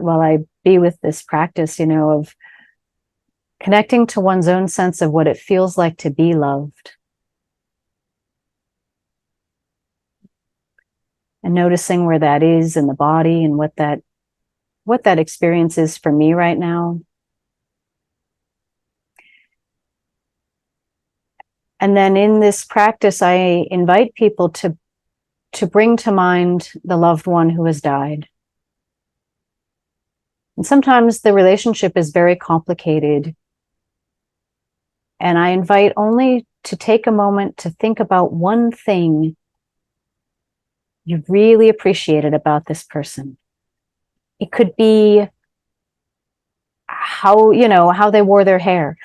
[SPEAKER 1] while I be with this practice, of connecting to one's own sense of what it feels like to be loved. And noticing where that is in the body and what that experience is for me right now. And then in this practice, I invite people to bring to mind the loved one who has died. And sometimes the relationship is very complicated. And I invite only to take a moment to think about one thing you really appreciated about this person. It could be how they wore their hair.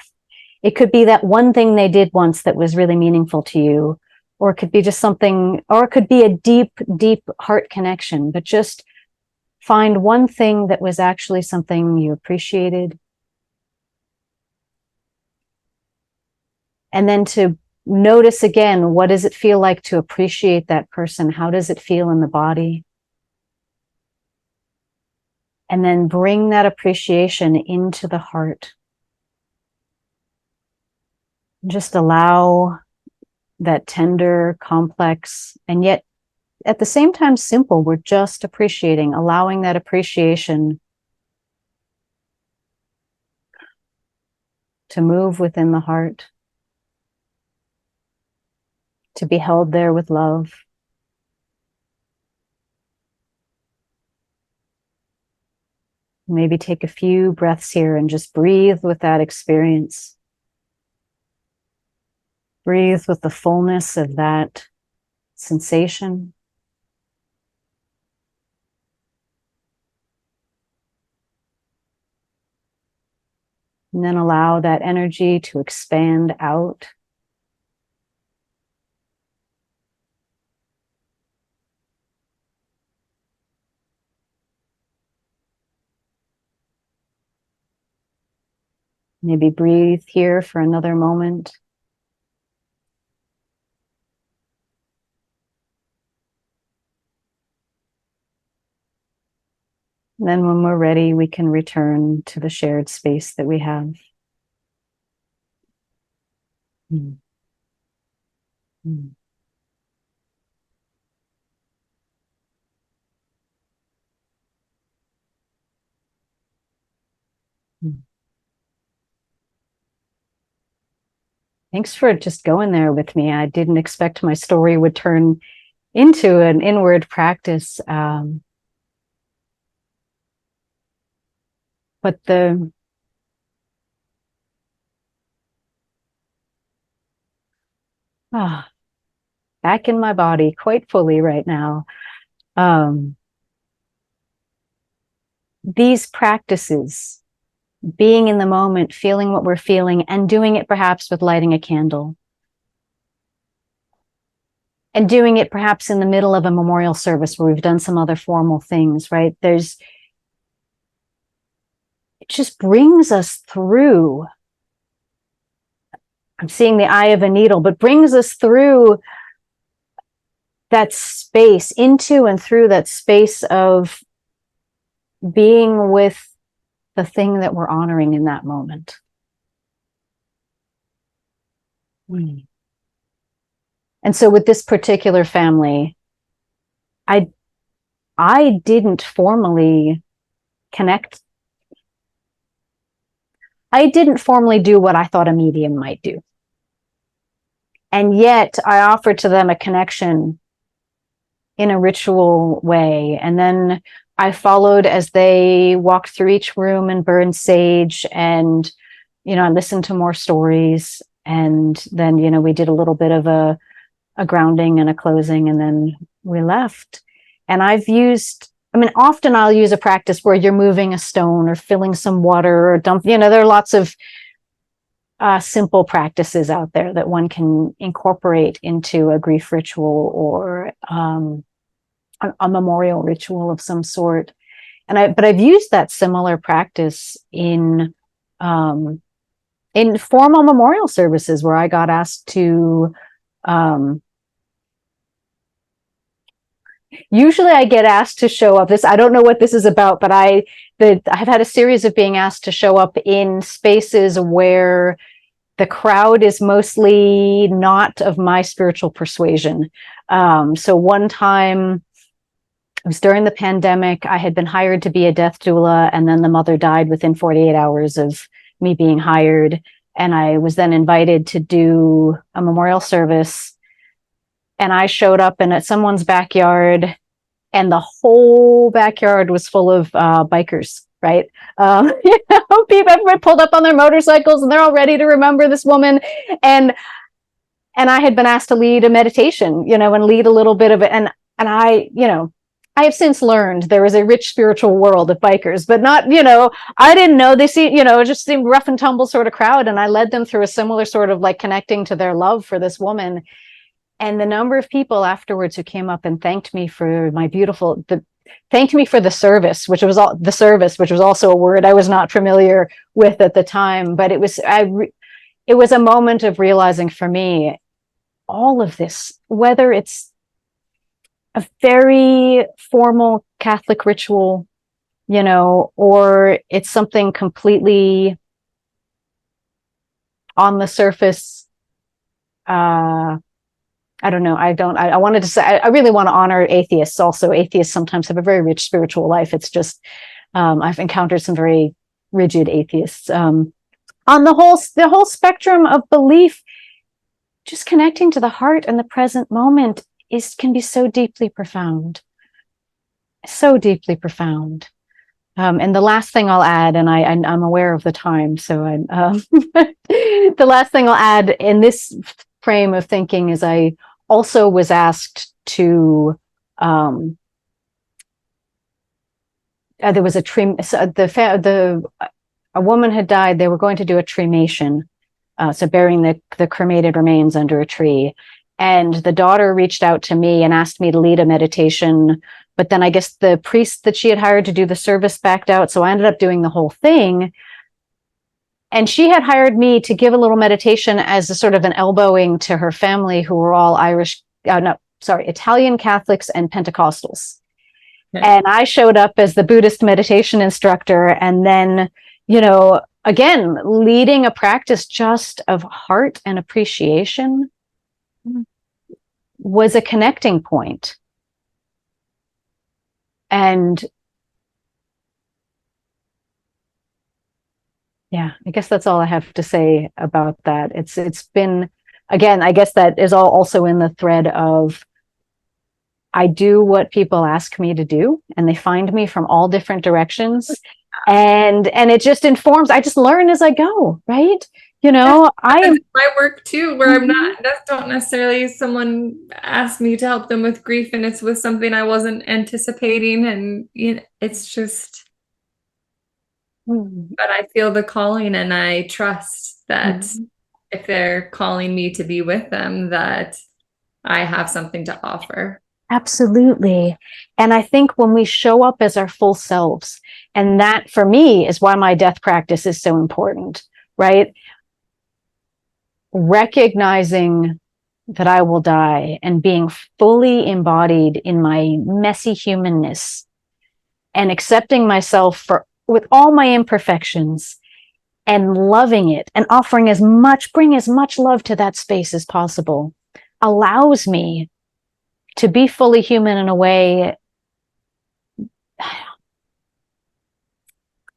[SPEAKER 1] It could be that one thing they did once that was really meaningful to you, or it could be just something, or it could be a deep, deep heart connection, but just find one thing that was actually something you appreciated. And then to notice again, what does it feel like to appreciate that person? How does it feel in the body? And then bring that appreciation into the heart. Just allow that tender, complex, and yet at the same time simple, we're just appreciating, allowing that appreciation to move within the heart, to be held there with love. Maybe take a few breaths here and just breathe with that experience. Breathe with the fullness of that sensation. And then allow that energy to expand out. Maybe breathe here for another moment. And then when we're ready, we can return to the shared space that we have. Mm. Mm. Mm. Thanks for just going there with me. I didn't expect my story would turn into an inward practice. But back in my body quite fully right now. These practices, being in the moment, feeling what we're feeling, and doing it perhaps with lighting a candle. And doing it perhaps in the middle of a memorial service where we've done some other formal things, right? It just brings us through. I'm seeing the eye of a needle, but brings us through that space, into and through that space of being with the thing that we're honoring in that moment. And so with this particular family, I didn't formally connect. I didn't formally do what I thought a medium might do. And yet I offered to them a connection in a ritual way. And then I followed as they walked through each room and burned sage, and, I listened to more stories. And then, we did a little bit of a grounding and a closing, and then we left. And often I'll use a practice where you're moving a stone or filling some water or there are lots of simple practices out there that one can incorporate into a grief ritual or a memorial ritual of some sort. But I've used that similar practice in formal memorial services where I got asked to, usually I get asked to show up. I don't know what this is about, but I've had a series of being asked to show up in spaces where the crowd is mostly not of my spiritual persuasion. So one time, it was during the pandemic. I had been hired to be a death doula, and then the mother died within 48 hours of me being hired. And I was then invited to do a memorial service. And I showed up at someone's backyard, and the whole backyard was full of bikers, right? Everybody pulled up on their motorcycles, and they're all ready to remember this woman. And I had been asked to lead a meditation, and lead a little bit of it. And I have since learned there is a rich spiritual world of bikers, but not, I didn't know they see, it just seemed rough and tumble sort of crowd. And I led them through a similar sort of like connecting to their love for this woman. And the number of people afterwards who came up and thanked me for thanked me for the service, which was also a word I was not familiar with at the time. But it was a moment of realizing for me, all of this, whether it's a very formal Catholic ritual, or it's something completely on the surface. I don't know. I wanted to say, I really want to honor atheists also. Atheists sometimes have a very rich spiritual life. It's just, I've encountered some very rigid atheists. On the whole spectrum of belief, just connecting to the heart and the present moment can be so deeply profound. So deeply profound. And the last thing I'll add, and I'm aware of the time, so the last thing I'll add in this frame of thinking is I also was asked to, there was a woman had died. They were going to do a cremation, so burying the cremated remains under a tree. And the daughter reached out to me and asked me to lead a meditation. But then I guess the priest that she had hired to do the service backed out. So I ended up doing the whole thing. And she had hired me to give a little meditation as a sort of an elbowing to her family, who were all Italian Catholics and Pentecostals. Okay. And I showed up as the Buddhist meditation instructor. And then, again, leading a practice just of heart and appreciation was a connecting point. And yeah, I guess that's all I have to say about that. It's been, again, I guess that is all also in the thread of I do what people ask me to do, and they find me from all different directions. And it just informs, I just learn as I go, right? I am
[SPEAKER 2] my work too, where I'm not, that's not necessarily someone asked me to help them with grief, and it's with something I wasn't anticipating. And it's just, but I feel the calling, and I trust that if they're calling me to be with them, that I have something to offer.
[SPEAKER 1] Absolutely. And I think when we show up as our full selves, and that for me is why my death practice is so important, right? Recognizing that I will die and being fully embodied in my messy humanness and accepting myself with all my imperfections and loving it and bring as much love to that space as possible allows me to be fully human in a way,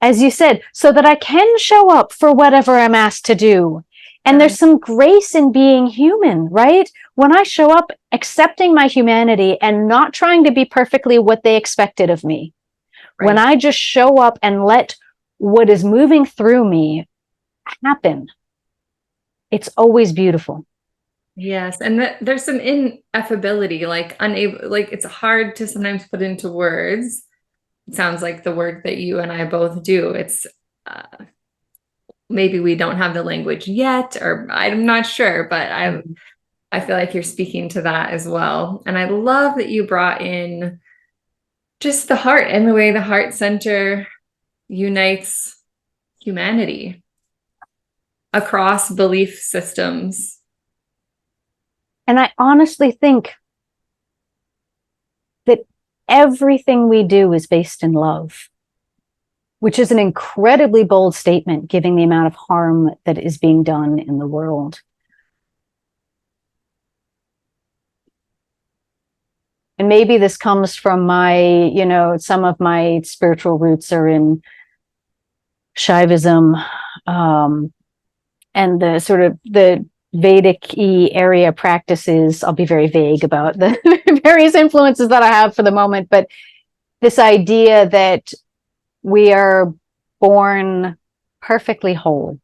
[SPEAKER 1] as you said, so that I can show up for whatever I'm asked to do. And there's some grace in being human, right? When I show up accepting my humanity and not trying to be perfectly what they expected of me, When I just show up and let what is moving through me happen, it's always beautiful.
[SPEAKER 2] Yes. And there's some ineffability, like unable, like it's hard to sometimes put into words. It sounds like the work that you and I both do. It's maybe we don't have the language yet, or I'm not sure, but I feel like you're speaking to that as well. And I love that you brought in just the heart and the way the heart center unites humanity across belief systems.
[SPEAKER 1] And I honestly think that everything we do is based in love, which is an incredibly bold statement, given the amount of harm that is being done in the world. And maybe this comes from my, some of my spiritual roots are in Shaivism, and the sort of the Vedic-y area practices. I'll be very vague about the various influences that I have for the moment, but this idea that we are born perfectly whole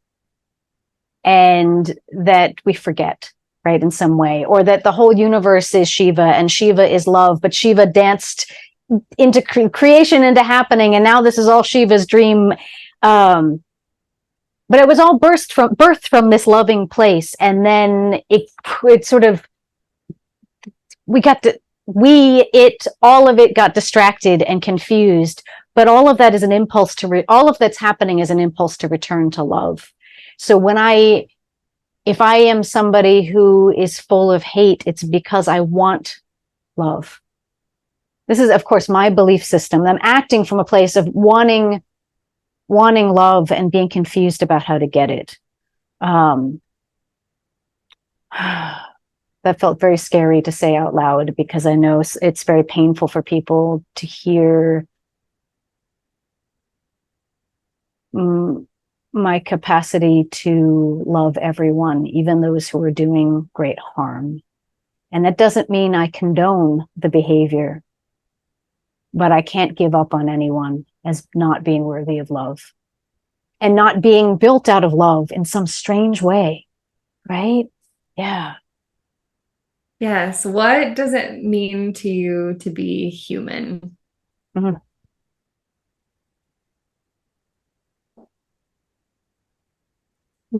[SPEAKER 1] and that we forget, right, in some way, or that the whole universe is Shiva and Shiva is love, but Shiva danced into creation, into happening, and now this is all Shiva's dream. But it was all birthed from this loving place, and then it sort of all of it got distracted and confused. But all of that is an impulse all of that's happening is an impulse to return to love. So if I am somebody who is full of hate, it's because I want love. This is, of course, my belief system. I'm acting from a place of wanting love and being confused about how to get it. That felt very scary to say out loud, because I know it's very painful for people to hear my capacity to love everyone, even those who are doing great harm. And that doesn't mean I condone the behavior, but I can't give up on anyone as not being worthy of love and not being built out of love in some strange way, right? Yeah.
[SPEAKER 2] Yes. What does it mean to you to be human?
[SPEAKER 1] Mm-hmm.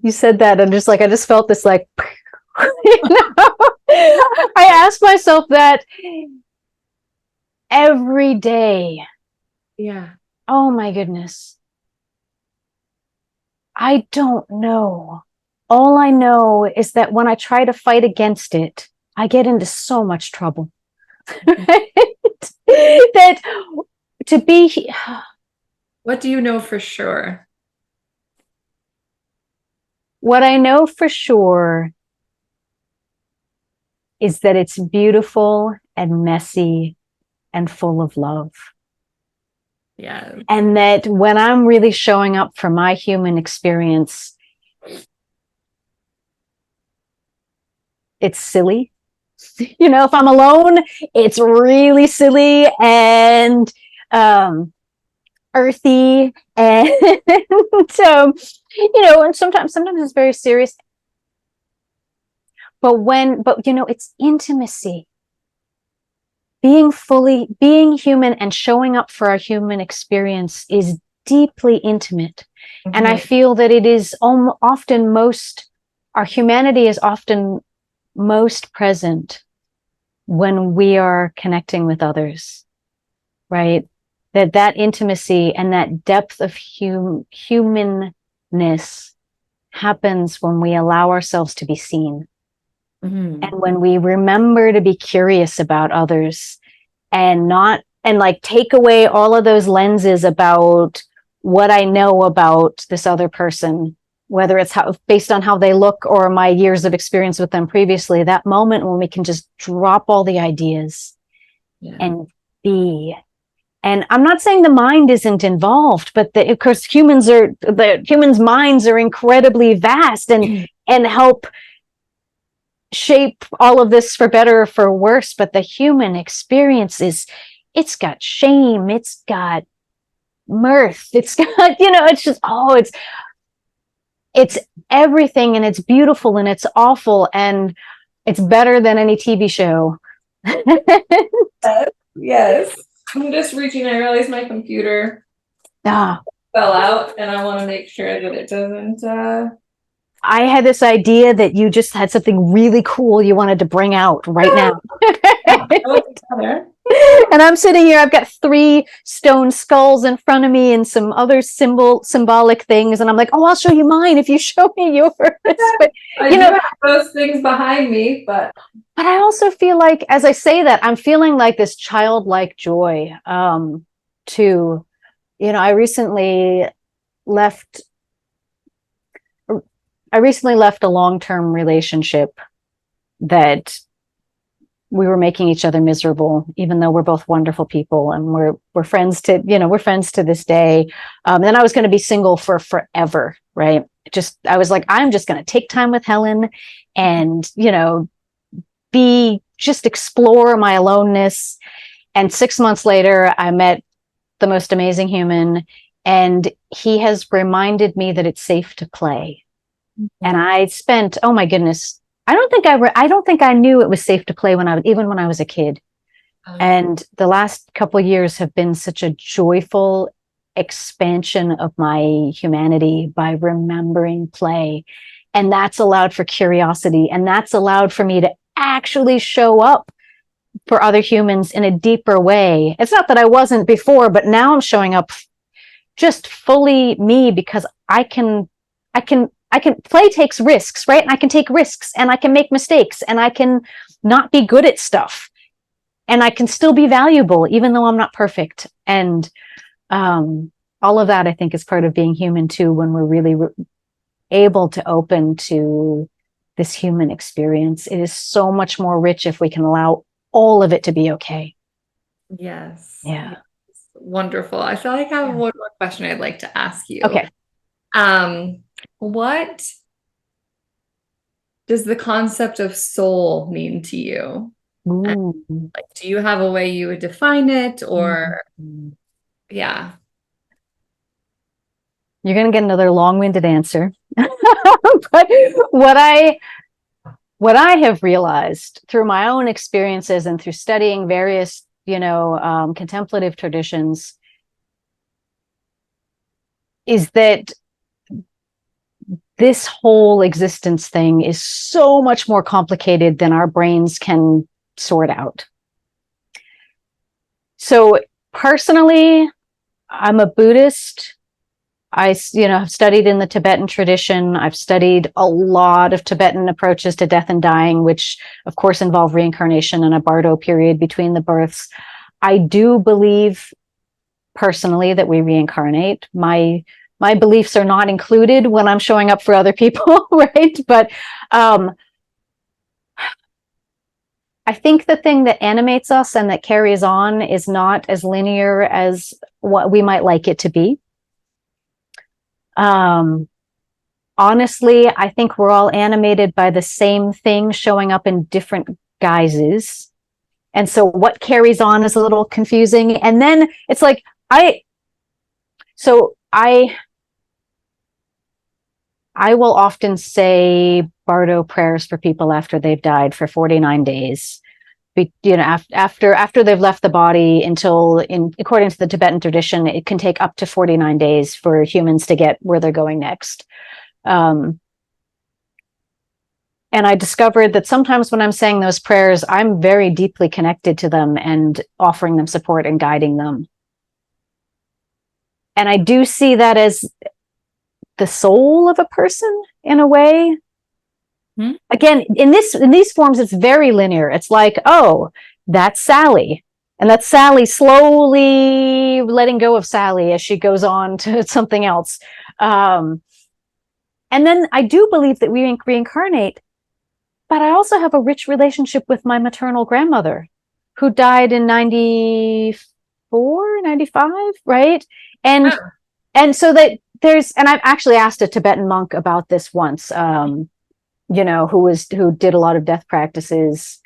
[SPEAKER 1] You said that, and I just felt this I ask myself that every day.
[SPEAKER 2] Yeah.
[SPEAKER 1] Oh my goodness. I don't know. All I know is that when I try to fight against it, I get into so much trouble. That to be.
[SPEAKER 2] What do you know for sure?
[SPEAKER 1] What I know for sure is that it's beautiful and messy and full of love.
[SPEAKER 2] Yeah.
[SPEAKER 1] And that when I'm really showing up for my human experience, it's silly. If I'm alone, it's really silly and earthy, and and sometimes it's very serious. But it's intimacy. Being human and showing up for our human experience is deeply intimate. Mm-hmm. And I feel that it is often our humanity is often most present when we are connecting with others, right? That intimacy and that depth of humanness happens when we allow ourselves to be seen. Mm-hmm. And when we remember to be curious about others and take away all of those lenses about what I know about this other person, whether it's based on how they look or my years of experience with them previously, that moment when we can just drop all the ideas and be. And I'm not saying the mind isn't involved, but of course humans' minds are incredibly vast and help shape all of this for better or for worse. But the human experience it's got shame, it's got mirth. It's got, it's just, it's everything, and it's beautiful, and it's awful, and it's better than any TV show.
[SPEAKER 2] Yes. I'm just reaching. I realized my computer fell out, and I want to make sure that it doesn't.
[SPEAKER 1] I had this idea that you just had something really cool you wanted to bring out right now. And I'm sitting here, I've got 3 stone skulls in front of me and some other symbolic things. And I'm like, oh, I'll show you mine if you show me yours. But
[SPEAKER 2] I do have those things behind me, but
[SPEAKER 1] I also feel like, as I say that, I'm feeling like this childlike joy to, I recently left a long-term relationship that we were making each other miserable, even though we're both wonderful people, and we're friends to, we're friends to this day. Then I was going to be single for forever, right? I was like, I'm just going to take time with Helen and, explore my aloneness. And 6 months later, I met the most amazing human, and he has reminded me that it's safe to play. And I spent, oh my goodness, I don't think I knew it was safe to play when I was a kid. And the last couple of years have been such a joyful expansion of my humanity by remembering play. And that's allowed for curiosity, and that's allowed for me to actually show up for other humans in a deeper way. It's not that I wasn't before, but now I'm showing up just fully me, because I can play takes risks, right? And I can take risks, and I can make mistakes, and I can not be good at stuff, and I can still be valuable, even though I'm not perfect. And all of that, I think, is part of being human too, when we're really able to open to this human experience. It is so much more rich if we can allow all of it to be okay.
[SPEAKER 2] Yes.
[SPEAKER 1] Yeah.
[SPEAKER 2] Yes. Wonderful. I feel like I have one more question I'd like to ask you.
[SPEAKER 1] Okay.
[SPEAKER 2] What does the concept of soul mean to you? And, do you have a way you would define it, or yeah?
[SPEAKER 1] You're going to get another long-winded answer. But what I have realized through my own experiences and through studying various, contemplative traditions, is that this whole existence thing is so much more complicated than our brains can sort out. So personally, I'm a Buddhist. I, have studied in the Tibetan tradition. I've studied a lot of Tibetan approaches to death and dying, which of course involve reincarnation and a bardo period between the births. I do believe personally that we reincarnate. My beliefs are not included when I'm showing up for other people, right? But I think the thing that animates us and that carries on is not as linear as what we might like it to be. Honestly, I think we're all animated by the same thing showing up in different guises. And so what carries on is a little confusing. And then it's like, I will often say bardo prayers for people after they've died for 49 days. After they've left the body until, according to the Tibetan tradition, it can take up to 49 days for humans to get where they're going next. And I discovered that sometimes when I'm saying those prayers, I'm very deeply connected to them and offering them support and guiding them. And I do see that as the soul of a person in a way. Again, in these forms, it's very linear. It's like, oh, that's Sally. And that's Sally slowly letting go of Sally as she goes on to something else. And then I do believe that we reincarnate, but I also have a rich relationship with my maternal grandmother, who died in 94, 95, right? And so that and I've actually asked a Tibetan monk about this once, who did a lot of death practices.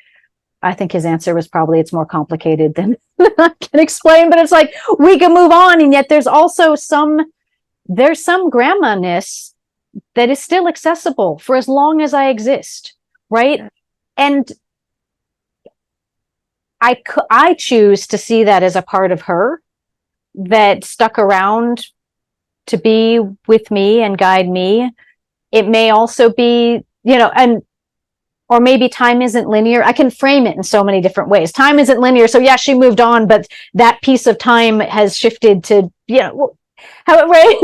[SPEAKER 1] I think his answer was probably it's more complicated than I can explain, but it's like we can move on, and yet there's also some grandma-ness that is still accessible for as long as I exist, right? And I choose to see that as a part of her that stuck around to be with me and guide me. It may also be, or maybe time isn't linear. I can frame it in so many different ways. Time isn't linear. So yeah, she moved on, but that piece of time has shifted to, how, right?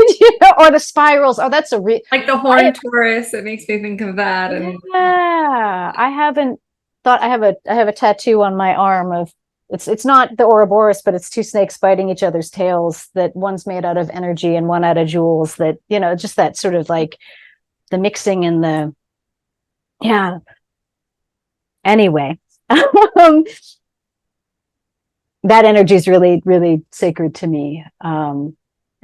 [SPEAKER 1] Or the spirals. Oh, that's
[SPEAKER 2] like the horn Taurus. It makes me think of that. And
[SPEAKER 1] yeah, I haven't thought. I have a tattoo on my arm of it's not the Ouroboros, but it's two snakes biting each other's tails. That one's made out of energy and one out of jewels. That just that sort of like the mixing and the Anyway, that energy is really, really sacred to me.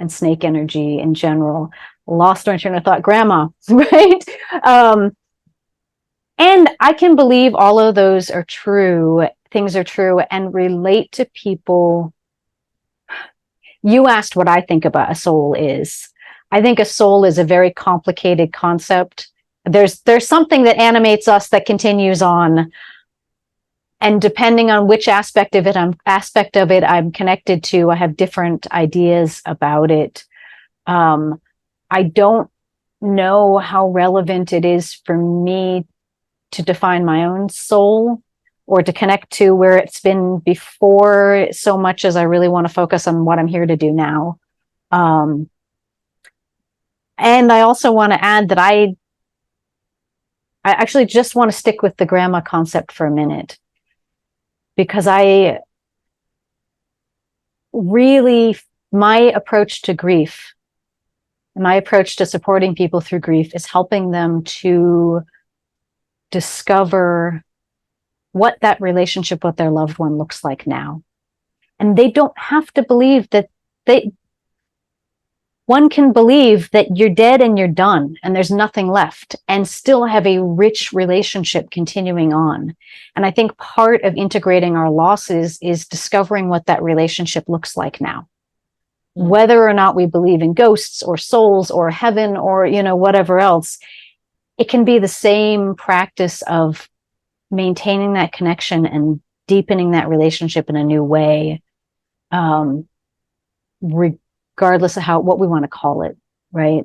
[SPEAKER 1] And snake energy in general. Lost my train of thought, grandma, right? And I can believe all of those are true, things are true, and relate to people. You asked what I think about a soul is. I think a soul is a very complicated concept. There's something that animates us that continues on. And depending on which aspect of it I'm connected to, I have different ideas about it. I don't know how relevant it is for me to define my own soul or to connect to where it's been before, so much as I really want to focus on what I'm here to do now. And I also want to add that I actually just want to stick with the grandma concept for a minute, because I really, my approach to grief, my approach to supporting people through grief is helping them to discover what that relationship with their loved one looks like now. And they don't have to believe that one can believe that you're dead and you're done and there's nothing left and still have a rich relationship continuing on. And I think part of integrating our losses is discovering what that relationship looks like now. Whether or not we believe in ghosts or souls or heaven or, whatever else, it can be the same practice of maintaining that connection and deepening that relationship in a new way, regardless of what we want to call it, right?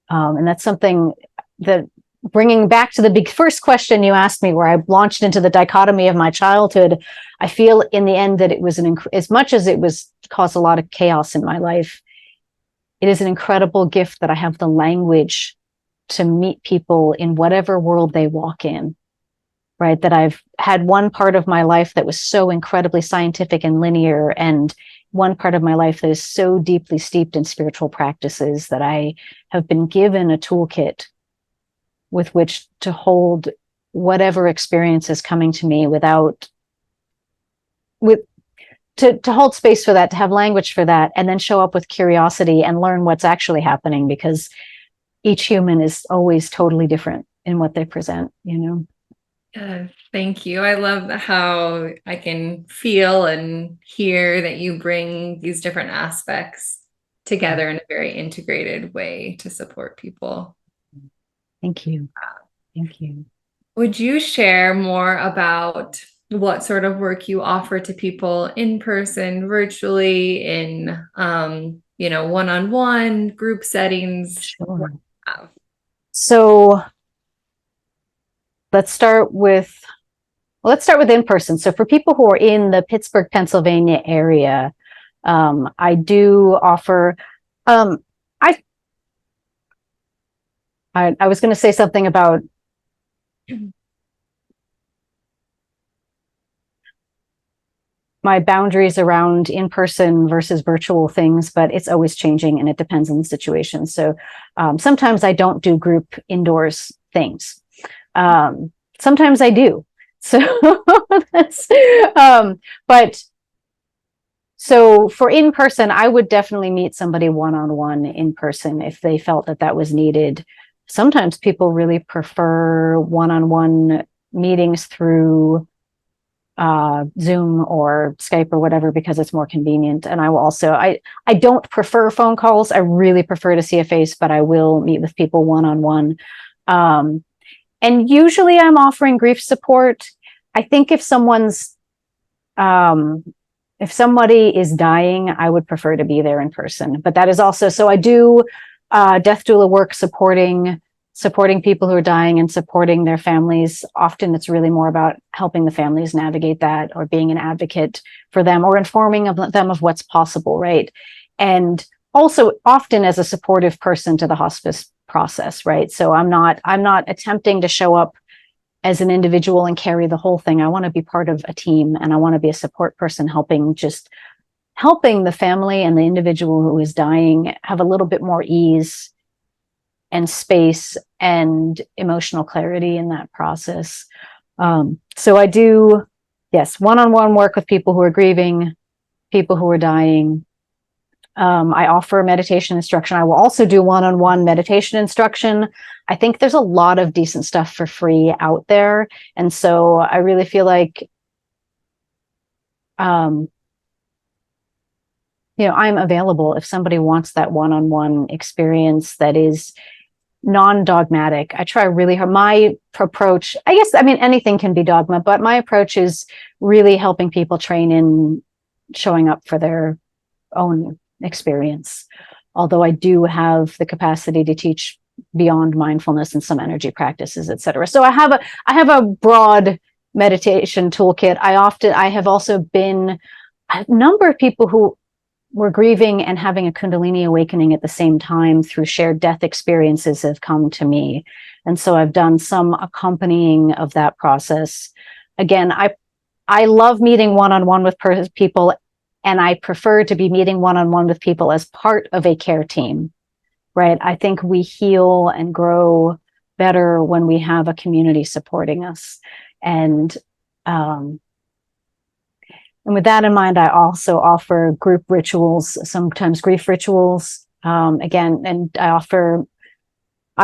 [SPEAKER 1] And that's something that, bringing back to the first question you asked me, where I launched into the dichotomy of my childhood, I feel in the end that it was as much as it was caused a lot of chaos in my life, it is an incredible gift that I have the language to meet people in whatever world they walk in, right? That I've had one part of my life that was so incredibly scientific and linear, and one part of my life that is so deeply steeped in spiritual practices that I have been given a toolkit with which to hold whatever experience is coming to me to hold space for that, to have language for that, and then show up with curiosity and learn what's actually happening, because each human is always totally different in what they present,
[SPEAKER 2] Thank you. I love how I can feel and hear that you bring these different aspects together in a very integrated way to support people.
[SPEAKER 1] Thank you. Thank you.
[SPEAKER 2] Would you share more about what sort of work you offer to people in person, virtually, in one-on-one, group settings?
[SPEAKER 1] Sure. So let's start with in person. So for people who are in the Pittsburgh, Pennsylvania area, I do offer, I was going to say something about my boundaries around in-person versus virtual things, but it's always changing and it depends on the situation. So sometimes I don't do group indoors things. Sometimes I do. So so for in-person, I would definitely meet somebody one-on-one in person if they felt that was needed. Sometimes people really prefer one-on-one meetings through Zoom or Skype or whatever, because it's more convenient. And I will also, I don't prefer phone calls. I really prefer to see a face, but I will meet with people one-on-one. And usually I'm offering grief support. I think if somebody is dying, I would prefer to be there in person. But that is also, so I do death doula work supporting people who are dying and supporting their families. Often it's really more about helping the families navigate that, or being an advocate for them, or informing them of what's possible, right? And also often as a supportive person to the hospice process, right? So I'm not attempting to show up as an individual and carry the whole thing. I want to be part of a team, and I want to be a support person, helping the family and the individual who is dying have a little bit more ease and space and emotional clarity in that process. So I do, yes, one-on-one work with people who are grieving, people who are dying. I offer meditation instruction. I will also do one-on-one meditation instruction. I think there's a lot of decent stuff for free out there. And so I really feel like, I'm available if somebody wants that one-on-one experience that is non-dogmatic. I try really hard. My approach, anything can be dogma, but my approach is really helping people train in showing up for their own experience. Although I do have the capacity to teach beyond mindfulness and some energy practices, etc. So I have a broad meditation toolkit. I have also been a number of people who were grieving and having a Kundalini awakening at the same time through shared death experiences have come to me. And so I've done some accompanying of that process. Again, I love meeting one-on-one with people, and I prefer to be meeting one-on-one with people as part of a care team, right? I think we heal and grow better when we have a community supporting us. And with that in mind, I also offer group rituals, sometimes grief rituals. Again, and I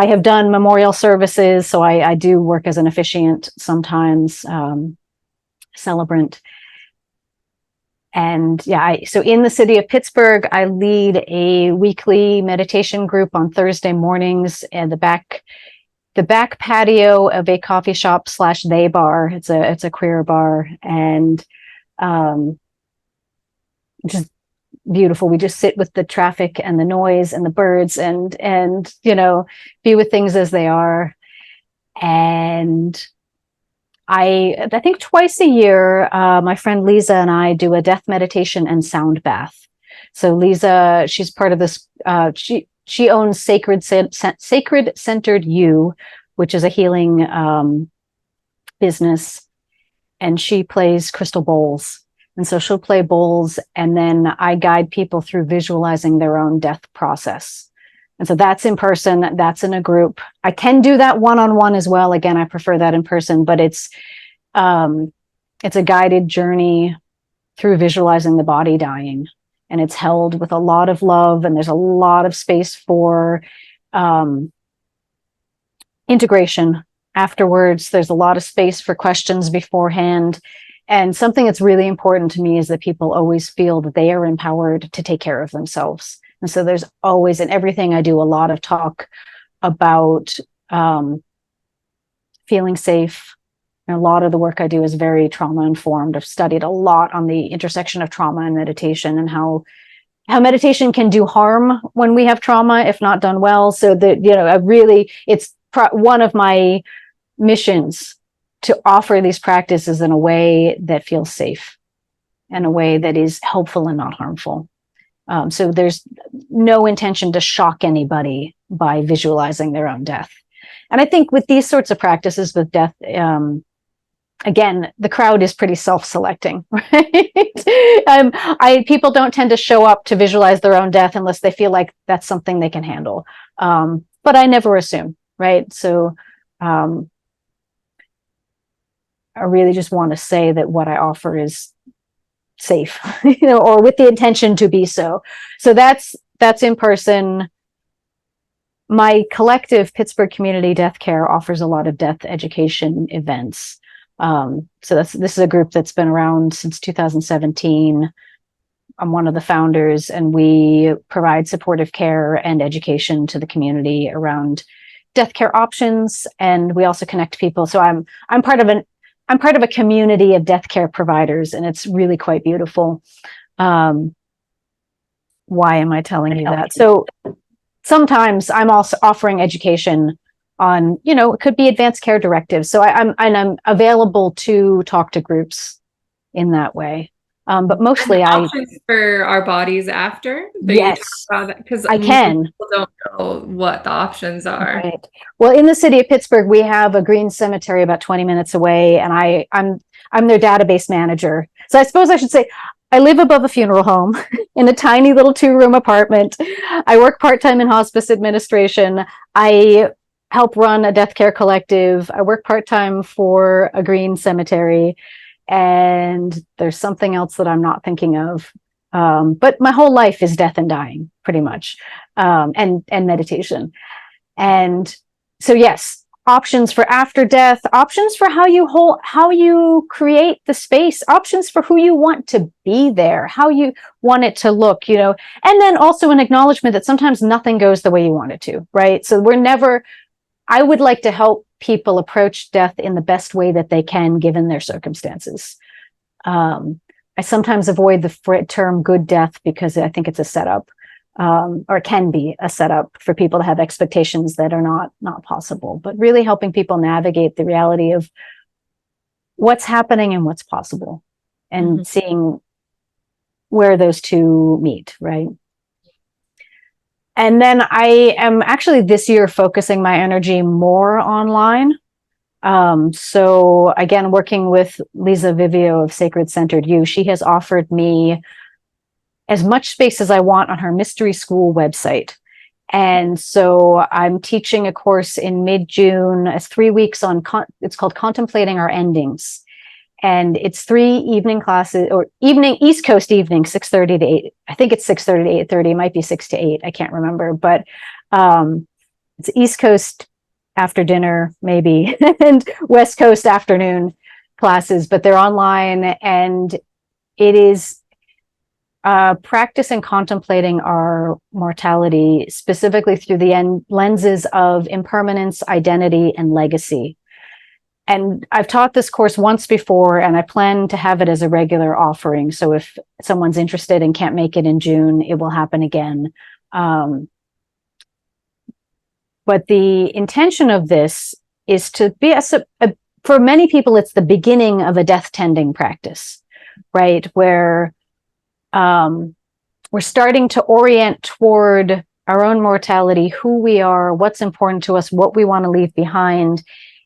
[SPEAKER 1] have done memorial services, so I do work as an officiant sometimes, celebrant. And so in the city of Pittsburgh, I lead a weekly meditation group on Thursday mornings in the back patio of a coffee shop / they bar. It's a queer bar, and just beautiful. We just sit with the traffic and the noise and the birds and be with things as they are. And I think twice a year, my friend Lisa and I do a death meditation and sound bath. So Lisa, she's part of this, she owns Sacred Centered You, which is a healing business. And she plays crystal bowls. And so she'll play bowls, and then I guide people through visualizing their own death process. And so that's in person, that's in a group. I can do that one-on-one as well. Again, I prefer that in person, but it's a guided journey through visualizing the body dying. And it's held with a lot of love, and there's a lot of space for integration afterwards. There's a lot of space for questions beforehand. And something that's really important to me is that people always feel that they are empowered to take care of themselves. And so there's always, in everything I do, a lot of talk about feeling safe. And a lot of the work I do is very trauma informed. I've studied a lot on the intersection of trauma and meditation, and how meditation can do harm when we have trauma if not done well. So that, it's one of my missions to offer these practices in a way that feels safe, in a way that is helpful and not harmful. So there's no intention to shock anybody by visualizing their own death. And I think with these sorts of practices with death, again, the crowd is pretty self-selecting, right? People don't tend to show up to visualize their own death unless they feel like that's something they can handle. But I never assume, right? So I really just want to say that what I offer is safe, or with the intention to be so. So that's in person. My collective, Pittsburgh Community Death Care, offers a lot of death education events. So this is a group that's been around since 2017. I'm one of the founders, and we provide supportive care and education to the community around death care options, and we also connect people. So I'm part of a community of death care providers, and it's really quite beautiful. Why am I telling you that? So sometimes I'm also offering education on, it could be advanced care directives. So I'm available to talk to groups in that way. But mostly
[SPEAKER 2] options for our bodies after.
[SPEAKER 1] Yes,
[SPEAKER 2] because
[SPEAKER 1] I can.
[SPEAKER 2] People don't know what the options are.
[SPEAKER 1] Right. Well, in the city of Pittsburgh, we have a green cemetery about 20 minutes away, and I'm their database manager. So I suppose I should say I live above a funeral home in a tiny little 2-room apartment. I work part-time in hospice administration. I help run a death care collective. I work part-time for a green cemetery. And there's something else that I'm not thinking of. But my whole life is death and dying, pretty much, and meditation. And so, yes, options for after death, options for how you create the space, options for who you want to be there, how you want it to look, and then also an acknowledgement that sometimes nothing goes the way you want it to, right? So I would like to help people approach death in the best way that they can, given their circumstances. I sometimes avoid the term good death because I think it's a setup, or can be a setup for people to have expectations that are not possible, but really helping people navigate the reality of what's happening and what's possible, and seeing where those two meet, right? And then I am actually this year focusing my energy more online. So again, working with Lisa Vivio of Sacred Centered You, she has offered me as much space as I want on her mystery school website. And so I'm teaching a course in mid-June as 3 weeks on, it's called Contemplating Our Endings. And it's 3 evening classes, or East Coast evening, 6:30 to 8. I think it's 6:30 to 8:30. It might be 6 to 8. I can't remember, but it's East Coast after dinner, maybe, and West Coast afternoon classes, but they're online, and it is practice in contemplating our mortality, specifically through the lenses of impermanence, identity, and legacy. And I've taught this course once before, and I plan to have it as a regular offering. So if someone's interested and can't make it in June, it will happen again. But the intention of this is to be for many people, it's the beginning of a death tending practice, right? Where we're starting to orient toward our own mortality, who we are, what's important to us, what we want to leave behind.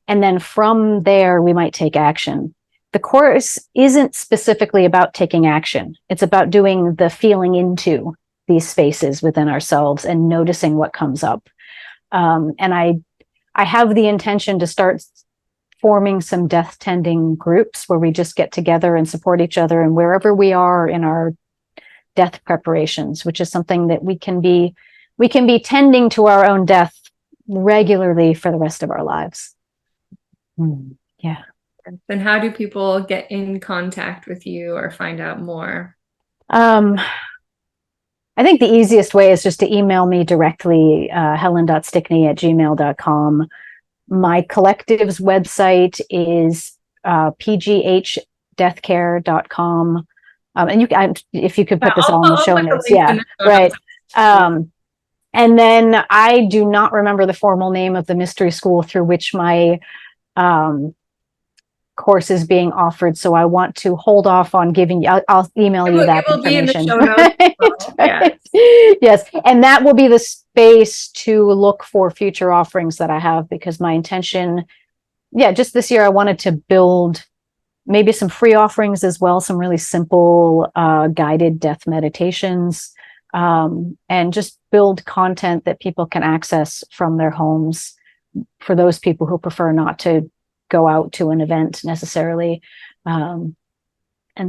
[SPEAKER 1] And then from there, we might take action. The course isn't specifically about taking action. It's about doing the feeling into these spaces within ourselves and noticing what comes up. And I have the intention to start forming some death tending groups where we just get together and support each other, and wherever we are in our death preparations, which is something that we can be tending to our own death regularly for the rest of our lives. Yeah.
[SPEAKER 2] Then how do people get in contact with you or find out more?
[SPEAKER 1] I think the easiest way is just to email me directly, helen.stickney@gmail.com. My collective's website is pghdeathcare.com. And if you could put this all in the show notes. Yeah, right. And then I do not remember the formal name of the mystery school through which my course is being offered, so I want to hold off on giving you. I'll email you that information. Be in the show notes. Right. Yes, and that will be the space to look for future offerings that I have, because my intention, just this year I wanted to build maybe some free offerings as well, some really simple guided death meditations, and just build content that people can access from their homes for those people who prefer not to go out to an event necessarily. And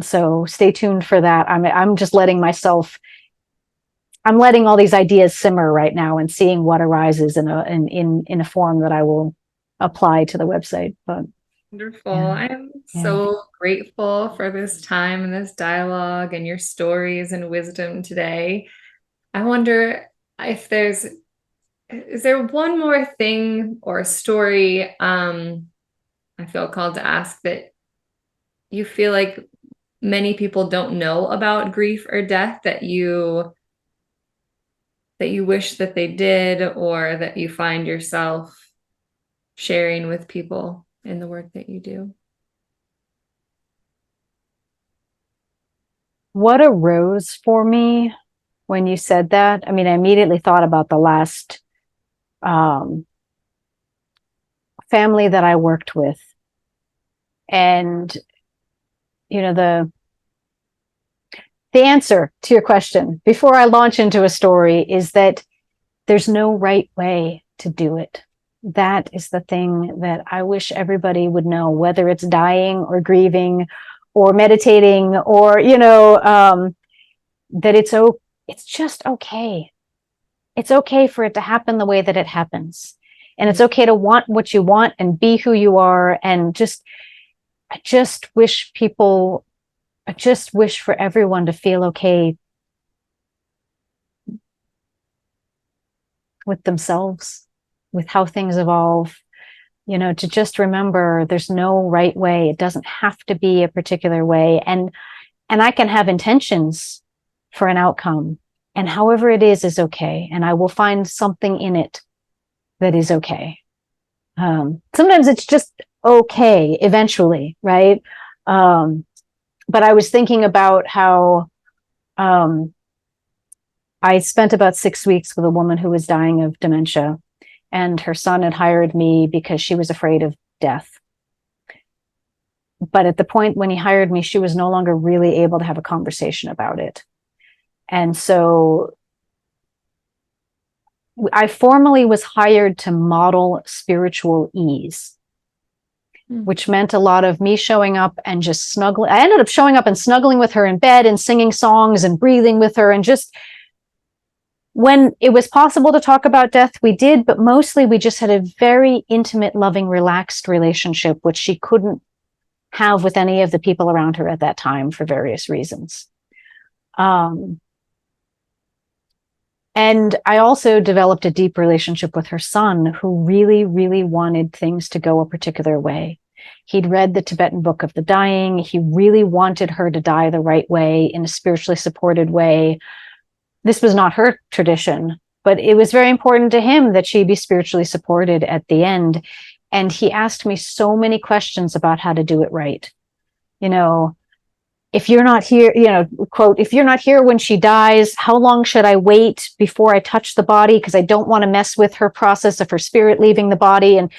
[SPEAKER 1] so stay tuned for that. I'm just letting all these ideas simmer right now and seeing what arises in a form that I will apply to the website. But
[SPEAKER 2] Wonderful.
[SPEAKER 1] Yeah.
[SPEAKER 2] I'm
[SPEAKER 1] Yeah.
[SPEAKER 2] so grateful for this time and this dialogue and your stories and wisdom today. I wonder if is there one more thing or a story I feel called to ask that you feel like many people don't know about grief or death that you wish that they did, or that you find yourself sharing with people in the work that you do?
[SPEAKER 1] What arose for me when you said that? I mean, I immediately thought about the last um, family that I worked with. And, you know, the answer to your question before I launch into a story is that there's no right way to do it. That is the thing that I wish everybody would know, whether it's dying or grieving or meditating or, that it's just okay. It's okay for it to happen the way that it happens. And it's okay to want what you want and be who you are. And I just wish for everyone to feel okay with themselves, with how things evolve, to just remember there's no right way. It doesn't have to be a particular way. And I can have intentions for an outcome, and however it is okay. And I will find something in it that is okay. Sometimes it's just okay eventually, right? But I was thinking about how I spent about 6 weeks with a woman who was dying of dementia, and her son had hired me because she was afraid of death. But at the point when he hired me, she was no longer really able to have a conversation about it. And so I formally was hired to model spiritual ease, which meant a lot of me showing up and just snuggling. I ended up showing up and snuggling with her in bed and singing songs and breathing with her. And just when it was possible to talk about death, we did, but mostly we just had a very intimate, loving, relaxed relationship, which she couldn't have with any of the people around her at that time for various reasons. And I also developed a deep relationship with her son, who really, really wanted things to go a particular way. He'd read the Tibetan Book of the Dying. He really wanted her to die the right way, in a spiritually supported way. This was not her tradition, but it was very important to him that she be spiritually supported at the end. And he asked me so many questions about how to do it right. If you're not here, quote, if you're not here when she dies, how long should I wait before I touch the body? Because I don't want to mess with her process of her spirit leaving the body. And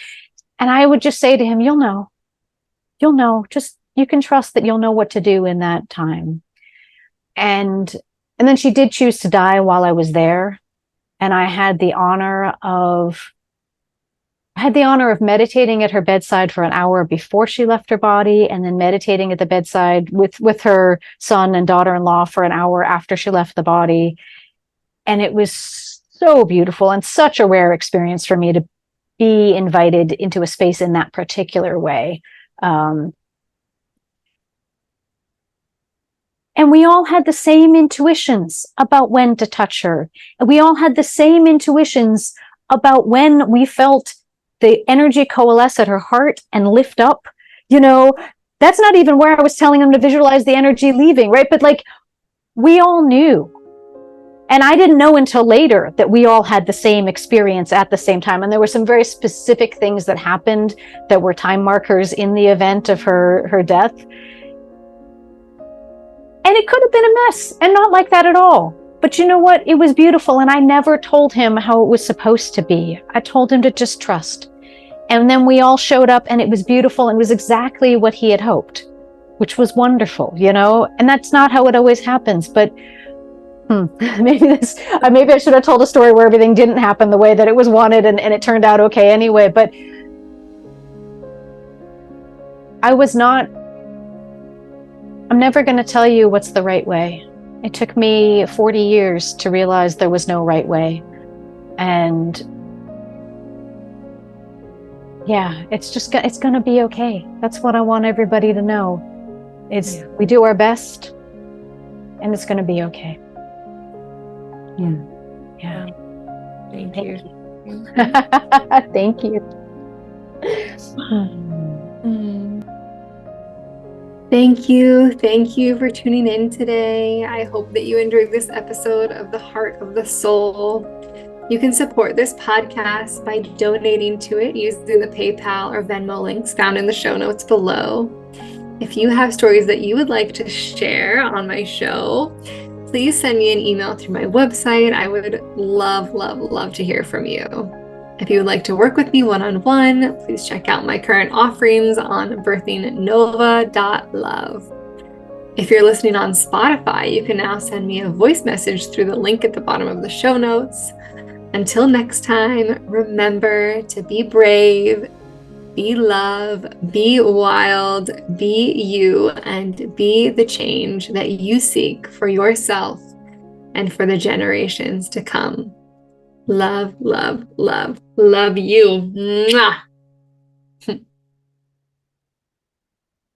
[SPEAKER 1] I would just say to him, you'll know, just, you can trust that you'll know what to do in that time. And then she did choose to die while I was there. And I had the honor of meditating at her bedside for an hour before she left her body, and then meditating at the bedside with her son and daughter-in-law for an hour after she left the body. And it was so beautiful and such a rare experience for me to be invited into a space in that particular way. And we all had the same intuitions about when to touch her. And we all had the same intuitions about when we felt the energy coalesce at her heart and lift up. That's not even where I was telling them to visualize the energy leaving, right? But we all knew. And I didn't know until later that we all had the same experience at the same time. And there were some very specific things that happened that were time markers in the event of her death. And it could have been a mess, and not like that at all. But you know what? It was beautiful. And I never told him how it was supposed to be. I told him to just trust. And then we all showed up, and it was beautiful, and it was exactly what he had hoped, which was wonderful, and that's not how it always happens. But maybe I should have told a story where everything didn't happen the way that it was wanted, and it turned out okay anyway. But I'm never going to tell you what's the right way. It took me 40 years to realize there was no right way. And Yeah, it's going to be okay. That's what I want everybody to know.
[SPEAKER 2] Yeah.
[SPEAKER 1] We do our best and it's going to be okay. Yeah.
[SPEAKER 2] Thank you.
[SPEAKER 1] Thank you.
[SPEAKER 2] Thank you. Thank you for tuning in today. I hope that you enjoyed this episode of The Heart of the Soul. You can support this podcast by donating to it using the PayPal or Venmo links found in the show notes below. If you have stories that you would like to share on my show, please send me an email through my website. I would love, love, love to hear from you. If you would like to work with me one-on-one, please check out my current offerings on birthingnova.love. If you're listening on Spotify, you can now send me a voice message through the link at the bottom of the show notes. Until next time, remember to be brave, be love, be wild, be you, and be the change that you seek for yourself and for the generations to come. Love, love, love, love you. Mwah.